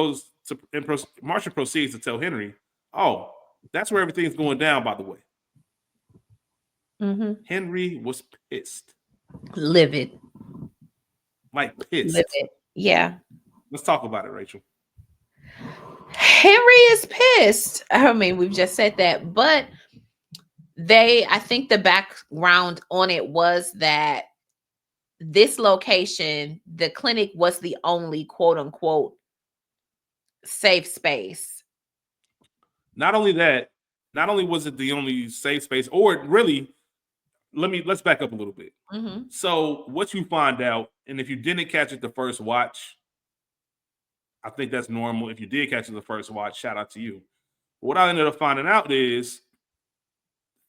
proceeds to tell Henry, oh, that's where everything's going down, by the way. Henry was pissed. Livid. Like, pissed. Livid. Yeah. Let's talk about it, Rachel. Henry is pissed. I mean, we've just said that, but I think the background on it was that this location, the clinic, was the only quote unquote safe space. Not only that, not only was it the only safe space, or really, let's back up a little bit. So what you find out, and if you didn't catch it the first watch, I think that's normal. If you did catch it the first watch, shout out to you. What I ended up finding out is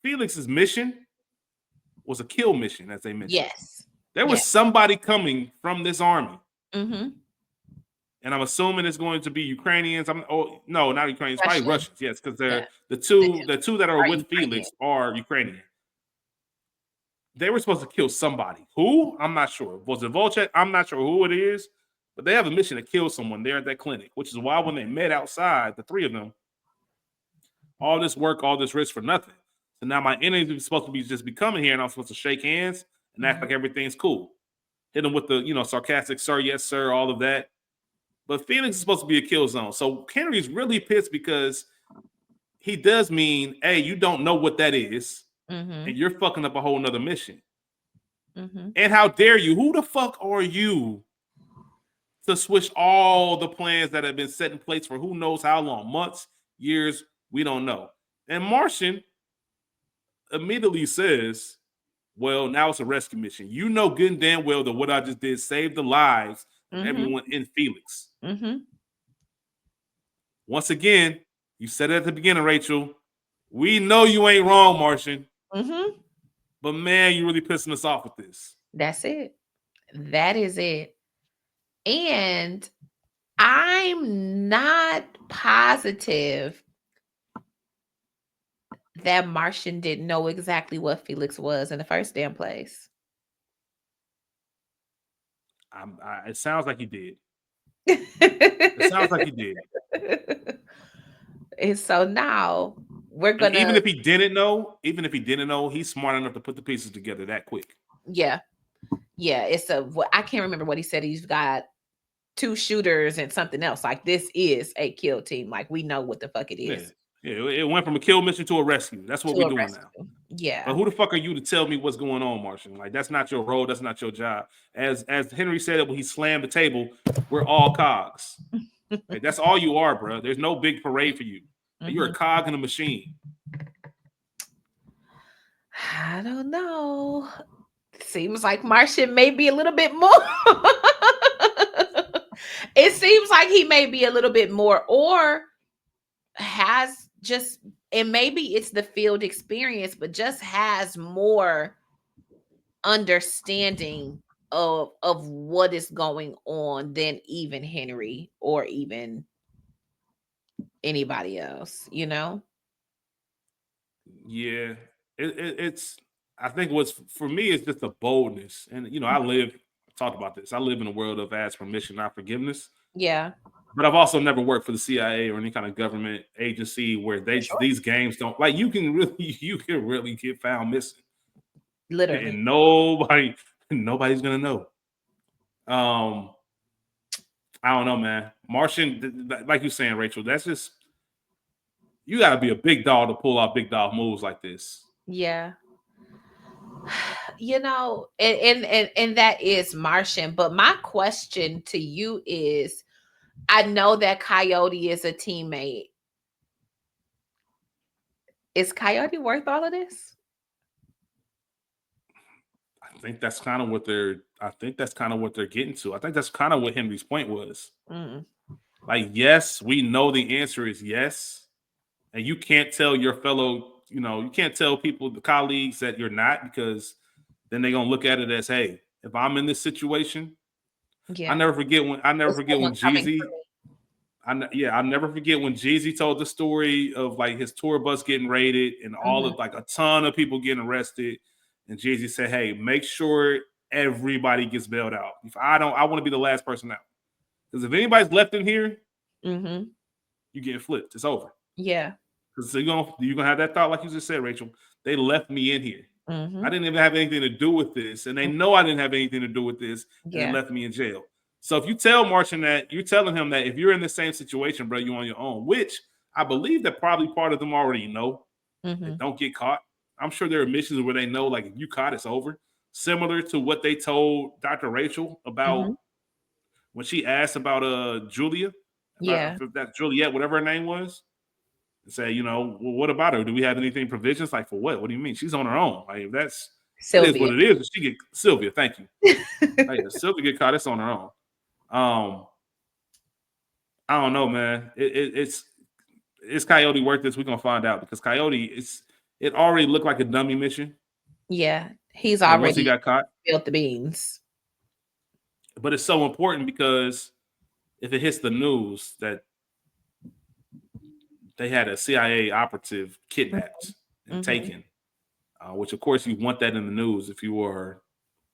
Felix's mission was a kill mission, as they mentioned. Yes. There was somebody coming from this army. And I'm assuming it's going to be Ukrainians. No, not Ukrainians, probably Russians. Yes, because they're the two that are with Felix are Ukrainian. They were supposed to kill somebody. Who? I'm not sure. Was it Volchok? I'm not sure who it is. But they have a mission to kill someone there at that clinic, which is why when they met outside, the three of them, all this work, all this risk for nothing. So now my enemy is supposed to be just coming here, and I'm supposed to shake hands and act like everything's cool. Hit them with the sarcastic sir, yes sir, all of that. But Felix is supposed to be a kill zone. So Henry's really pissed because he does mean, hey, you don't know what that is, and you're fucking up a whole nother mission. And how dare you? Who the fuck are you to switch all the plans that have been set in place for who knows how long, months, years, we don't know. And Martian immediately says, well, now it's a rescue mission. You know good and damn well that what I just did saved the lives of everyone in Felix. Once again, you said it at the beginning, Rachel. We know you ain't wrong, Martian. But man, you're really pissing us off with this. That's it. That is it. And I'm not positive that Martian didn't know exactly what Felix was in the first damn place. It sounds like he did. It sounds like he did. And so now we're gonna. Even if he didn't know, he's smart enough to put the pieces together that quick. Yeah. It's I can't remember what he said. He's got 2 shooters and something else. Like, this is a kill team. Like, we know what the fuck it is. Yeah, it went from a kill mission to a rescue. That's what we're doing now. Yeah. But who the fuck are you to tell me what's going on, Martian? Like, that's not your role. That's not your job. As Henry said it when he slammed the table, we're all cogs. Like, that's all you are, bro. There's no big parade for you. You're a cog in a machine. I don't know. Seems like Martian may be a little bit more. It seems like he may be a little bit more, or has just, and maybe it's the field experience, but just has more understanding of what is going on than even Henry or even anybody else, Yeah. It's I think what's for me is just the boldness. And I talked about this. I live in a world of ask permission, not forgiveness. Yeah. But I've also never worked for the CIA or any kind of government agency where these games don't, like, you can really get found missing. Literally. And nobody's gonna know. Um, I don't know, man. Martian, like you're saying, Rachel, that's just you got to be a big dog to pull off big dog moves like this. Yeah. And that is Martian. But my question to you is, I know that Coyote is a teammate. Is Coyote worth all of this? I think that's kind of what they're. I think that's kind of what they're getting to. I think that's kind of what Henry's point was. Mm. Like, yes, we know the answer is yes, and you can't tell your fellow, you can't tell people, the colleagues, that you're not, because then they're gonna look at it as, hey, if I'm in this situation, Yeah. I never There's forget when someone coming for Jeezy. I'll never forget when Jeezy told the story of like his tour bus getting raided and me. all of like a ton of people getting arrested, and Jeezy said, "Hey, make sure everybody gets bailed out. If I don't, I want to be the last person out, because if anybody's left in here, Mm-hmm. you get flipped. It's over." Yeah. Because you're gonna have that thought, like you just said, Rachel. They left me in here. Mm-hmm. I didn't even have anything to do with this, and they know I didn't have anything to do with this, and they Yeah. left me in jail. So if you tell Martian that, you're telling him that if you're in the same situation, bro, you're on your own. Which I believe that probably part of them already know. They Mm-hmm. don't get caught. I'm sure there are missions where they know, like, if you caught, it's over. Similar to what they told Dr. Rachel about Mm-hmm. when she asked about Julia, Yeah. if that's Juliet, whatever her name was, and say, well, what about her? Do we have anything provisions? Like, for what? What do you mean? She's on her own. Like, it is Sylvia. what it is. She get Sylvia. Thank you. Like, if Sylvia get caught, it's on her own. I don't know, man. It's Coyote worth this? We're gonna find out, because Coyote, it already looked like a dummy mission. Yeah. He's Like, once he already got caught, spilled the beans. but it's so important because if it hits the news that they had a CIA operative kidnapped and Mm-hmm. taken, which of course you want that in the news if you are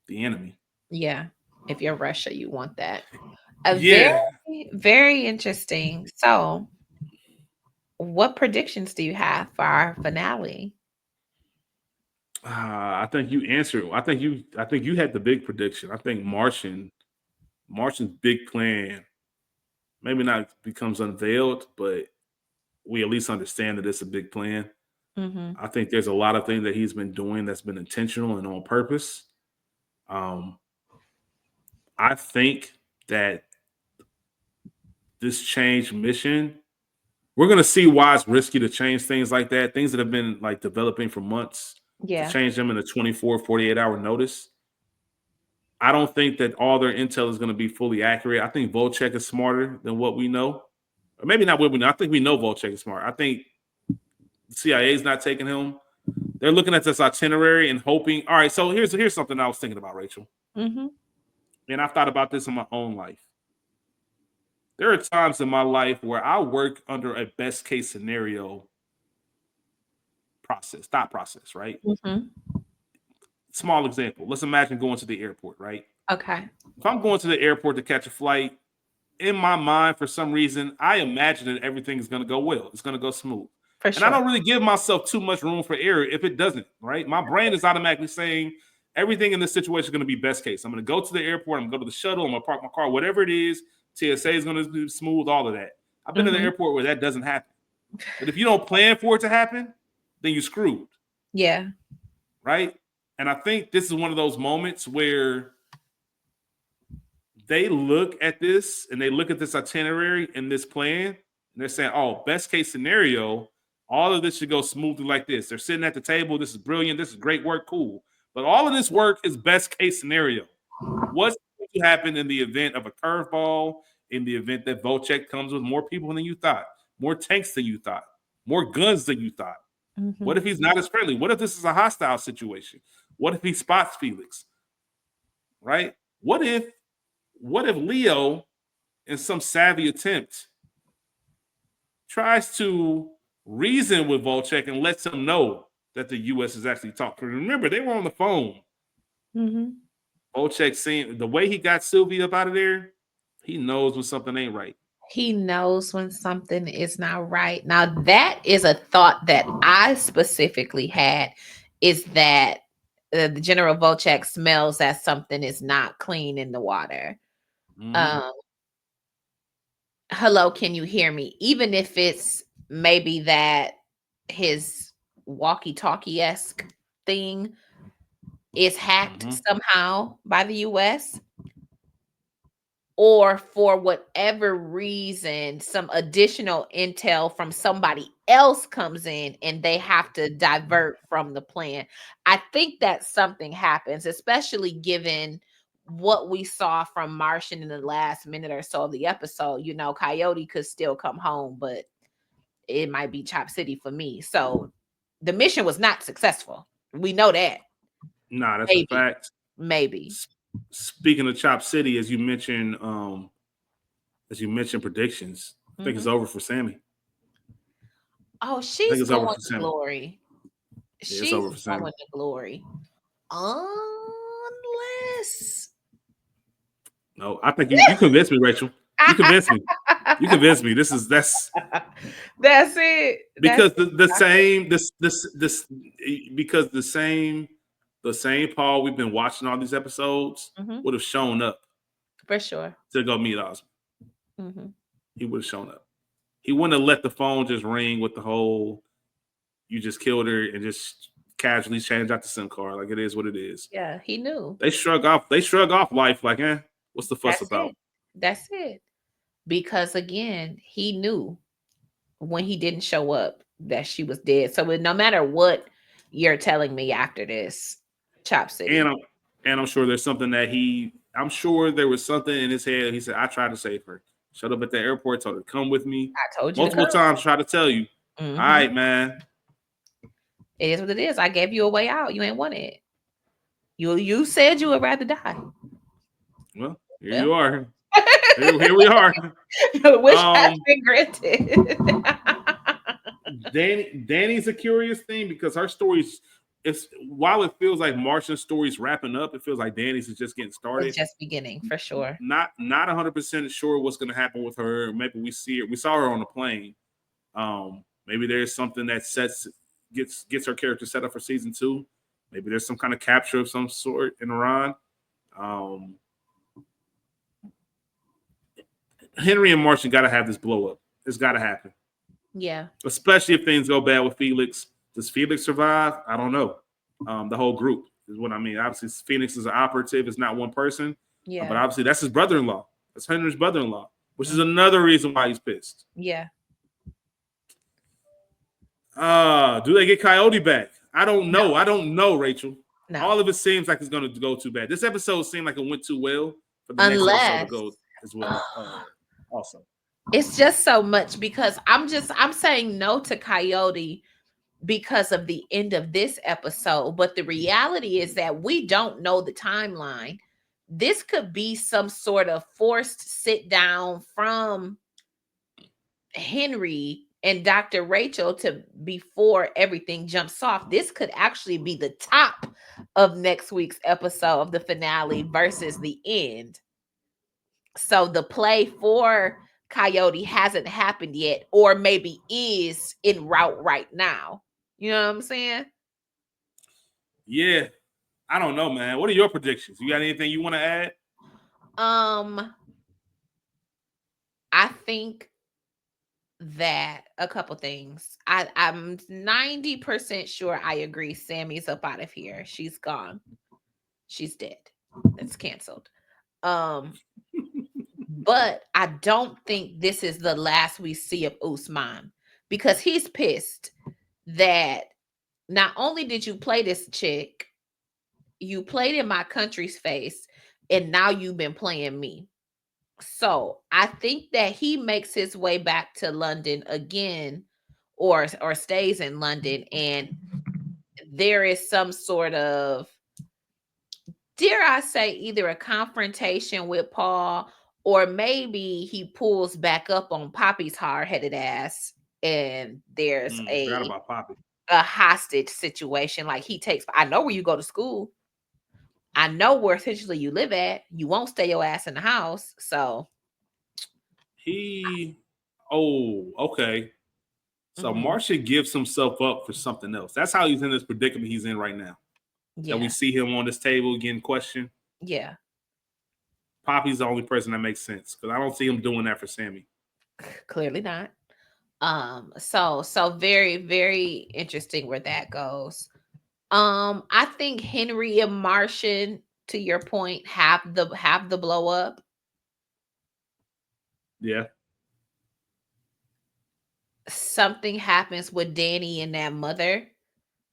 the enemy. Yeah. If you're Russia, you want that. A very, Yeah, very interesting. So, what predictions do you have for our finale? I think you answered. I think you had the big prediction. I think Martian's big plan maybe not becomes unveiled, but we at least understand that it's a big plan. Mm-hmm. I think there's a lot of things that he's been doing that's been intentional and on purpose. Um, I think that this change mission, we're going to see why it's risky to change things like that, things that have been like developing for months, to Yeah. change them in a 24, 48-hour notice. I don't think that all their intel is going to be fully accurate. I think Volchok is smarter than what we know. Or maybe not what we know. I think we know Volchok is smart. I think the CIA is not taking him. They're looking at this itinerary and hoping. All right, so here's something I was thinking about, Rachel. Mm-hmm. And I've thought about this in my own life. There are times in my life where I work under a best case scenario thought process, right? Mm-hmm. Small example. Let's imagine going to the airport, right? Okay. If I'm going to the airport to catch a flight, in my mind, for some reason, I imagine that everything is going to go well. It's going to go smooth. For And I sure. don't really give myself too much room for error if it doesn't, right? My brain is automatically saying everything in this situation is going to be best case. I'm going to go to the airport. I'm going to go to the shuttle. I'm going to park my car, whatever it is. TSA is going to be smooth, all of that. I've been to the Mm-hmm. airport where that doesn't happen. But if you don't plan for it to happen, then you're screwed, Yeah. right? And I think this is one of those moments where they look at this and they look at this itinerary and this plan, and they're saying, oh, best case scenario, all of this should go smoothly like this. They're sitting at the table. This is brilliant. This is great work. Cool. But all of this work is best case scenario. What's going to happen in the event of a curveball, in the event that Volchok comes with more people than you thought, more tanks than you thought, more guns than you thought? Mm-hmm. What if he's not as friendly? What if this is a hostile situation? What if he spots Felix? Right? What if Leo, in some savvy attempt, tries to reason with Volchok and lets him know that the U.S. is actually talking? Remember, they were on the phone. Mm-hmm. Volchok, seeing the way he got Sylvia up out of there, he knows when something ain't right. He knows when something is not right. Now, that is a thought that I specifically had, is that the General Volchok smells that something is not clean in the water. Mm-hmm. Um, hello, can you hear me? Even if it's maybe that his walkie-talkie esque thing is hacked Mm-hmm. somehow by the US, or for whatever reason, some additional intel from somebody else comes in and they have to divert from the plan. I think that something happens, especially given what we saw from Martian in the last minute or so of the episode. You know, Coyote could still come home, but it might be Chop City for me. So the mission was not successful. We know that. Nah, that's a Maybe, fact. maybe. Speaking of Chop City, as you mentioned predictions, I think it's Mhm. over for Sammy. Oh, I think she's it's over going for to Sammy. glory. Yeah, it's She's over for Sammy. going to glory. Unless No, I think you convinced me, Rachel. You convinced me. You convinced me. That's that's it. That's because the same this because the same Paul we've been watching all these episodes hmm would have shown up for sure. to go meet Osmond. Hmm He would have shown up. He wouldn't have let the phone just ring with the whole "you just killed her" and just casually change out the SIM card. Like, it is what it is. Yeah, he knew. They shrug off. They shrug off life. Like, what's the fuss That's about? it. That's it. Because again, he knew when he didn't show up that she was dead. So no matter what you're telling me after this, Chop And City. I'm sure there's something that I'm sure there was something in his head. He said, I tried to save her. Showed up at the airport, told her, come with me. I told you to Multiple come. times, try to tell you, all Hmm right, man. It is what it is. I gave you a way out. You ain't want it. You said you would rather die. Well, here Well, you are. Here we are. wish has Um, been granted. Danny's a curious thing because her stories, it's while it feels like Martian's story's wrapping up, it feels like Danny's is just getting It's started. just beginning for sure. Not 100% sure what's going to happen with her. Maybe we see her. We saw her on the plane. Maybe there's something that gets her character set up for season 2. Maybe there's some kind of capture of some sort in Iran. Um, Henry and Martian got to have this blow up. It's got to happen, Yeah. especially if things go bad with Felix. Does Felix survive? I don't know. The whole group is what I mean. Obviously, Felix is an operative. It's not one person, but Yeah. obviously that's his brother-in-law. That's Henry's brother-in-law, which is Mhm. another reason why he's pissed. Yeah. Do they get Coyote back? I don't No. know. I don't know, Rachel. No. All of it seems like it's going to go too bad. This episode seemed like it went too well for the next episode to Unless go as well. Also, it's just so much because I'm saying no to Coyote because of the end of this episode. But the reality is that we don't know the timeline. This could be some sort of forced sit down from Henry and Dr. Rachel to before everything jumps off. This could actually be the top of next week's episode of the finale versus the end. So the play for Coyote hasn't happened yet, or maybe is en route right now. You know what I'm saying? yeah, I don't know, man. What are your predictions? You got anything you want to add? Um, I think that a couple things. I'm 90% sure I agree. Sammy's up out of here. She's gone. She's dead. It's canceled. Um, but I don't think this is the last we see of Usman because he's pissed that not only did you play this chick, you played in my country's face, and now you've been playing me. So I think that he makes his way back to London again, or stays in London, and there is some sort of, dare I say, either a confrontation with Paul, or maybe he pulls back up on Poppy's hard-headed ass, and there's Forgot about Poppy. a hostage situation. Like, he takes, I know where you go to school. I know where essentially you live at. You won't stay your ass in the house. So Okay. So mhm. Martian gives himself up for something else. That's how he's in this predicament he's in right now. that we Yeah. see him on this table getting questioned. Yeah. Poppy's the only person that makes sense because I don't see him doing that for Sammy. Clearly not. So very, very interesting where that goes. I think Henry and Martian, to your point, have the blow up. Yeah. Something happens with Danny and that mother.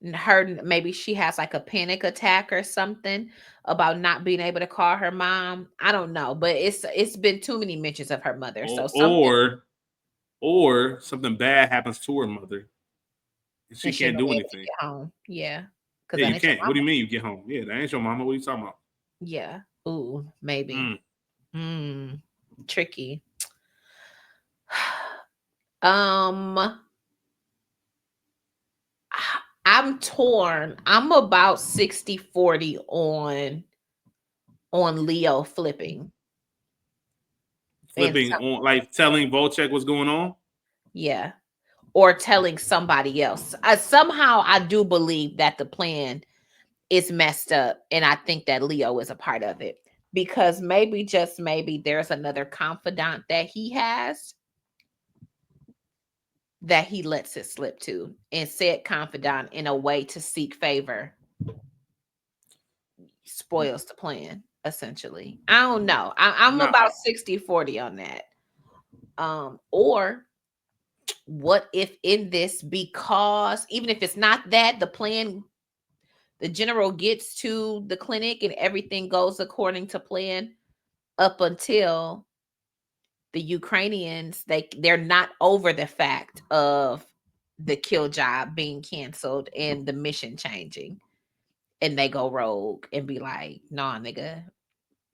And her, maybe she has like a panic attack or something about not being able to call her mom. I don't know, but it's been too many mentions of her mother. So something, Or something bad happens to her mother and she and she can't gonna do be able to anything. get home. Yeah, because Yeah, that you ain't your can't. What do mama. you mean you get home? Yeah, that ain't your mama. What are you talking about? Yeah. Ooh, maybe. Mm. Hmm. Tricky. Um, I'm torn. I'm about 60-40 on Leo flipping. And Flipping on, like telling Volchok what's going on. yeah, or telling somebody else. Somehow I do believe that the plan is messed up, and I think that Leo is a part of it because maybe, just maybe, there's another confidant that he has that he lets it slip to, and said confidant, in a way to seek favor, spoils the plan, essentially. I don't know. I'm Nah, about 60-40 on that. Or what if in this, because even if it's not that, the plan, the general gets to the clinic and everything goes according to plan up until the Ukrainians, they're not over the fact of the kill job being canceled and the mission changing, and they go rogue and be like, "Nah, nigga,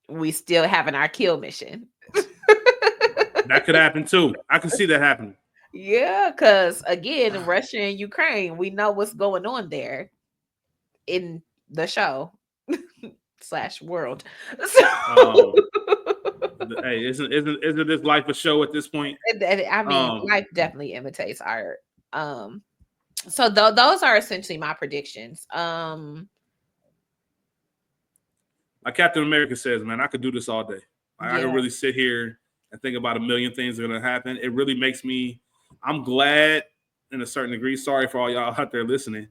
we still having our kill mission." that could happen too. I can see that happening. Yeah, because again, Russia and Ukraine, we know what's going on there in the show slash world. So, Hey, isn't this life a show at this point? I mean, Um, life definitely imitates art. Um, so those are essentially my predictions. like Captain America says, man, I could do this all day. I Yeah, could really sit here and think about a million things that are gonna happen. It really makes me. I'm glad, in a certain degree. Sorry for all y'all out there listening,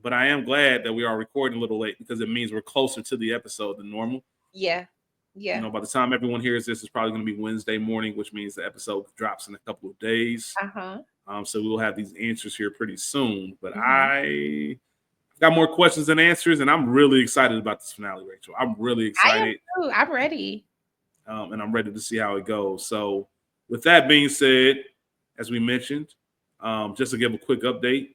but I am glad that we are recording a little late because it means we're closer to the episode than normal. yeah, You yeah. know, by the time everyone hears this, it's probably going to be Wednesday morning, which means the episode drops in a couple of days. Uh-huh. So we will have these answers here pretty soon. But Mhm. I got more questions than answers, and I'm really excited about this finale, Rachel. I'm really I am excited, too. I'm ready. and I'm ready to see how it goes. So, with that being said, as we mentioned, just to give a quick update,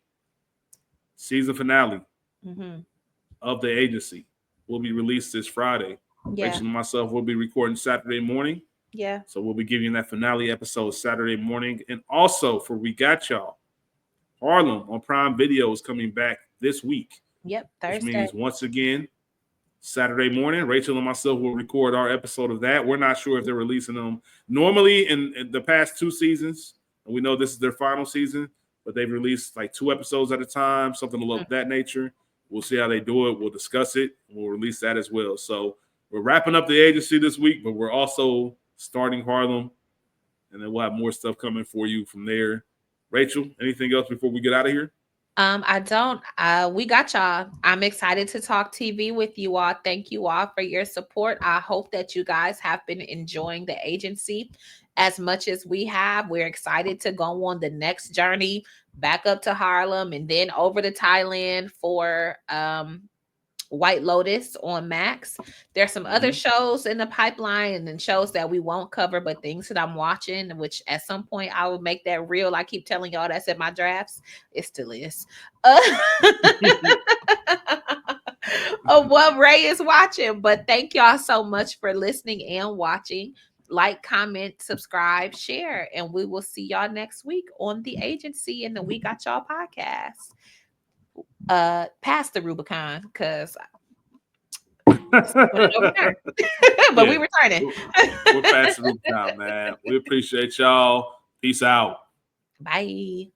season finale Mhm. of the agency will be released this Friday. Yeah, Rachel and myself will be recording Saturday morning. yeah. So we'll be giving that finale episode Saturday morning. And also for We Got Y'all, Harlem on Prime Video is coming back this week, Yep, which Thursday. means once again, Saturday morning, Rachel and myself will record our episode of that. We're not sure if they're releasing them. Normally in the past two seasons, and we know this is their final season, but they've released like 2 episodes at a time, something of that nature. We'll see how they do it. We'll discuss it. We'll release that as well. So we're wrapping up the agency this week, but we're also starting Harlem, and then we'll have more stuff coming for you from there. Rachel, anything else before we get out of here? I don't. We got y'all. I'm excited to talk TV with you all. Thank you all for your support. I hope that you guys have been enjoying the agency as much as we have. We're excited to go on the next journey back up to Harlem and then over to Thailand for White Lotus on Max. There's some other shows in the pipeline and then shows that we won't cover, but things that I'm watching, which at some point I will make that real. I keep telling y'all that's in my drafts. It still is. Of what Ray is watching. But thank y'all so much for listening and watching. Like, comment, subscribe, share, and we will see y'all next week on the agency and the We Got Y'all podcast. Past the Rubicon, because but Yeah, we returning. we're past the Rubicon, man. We appreciate y'all. Peace out. Bye.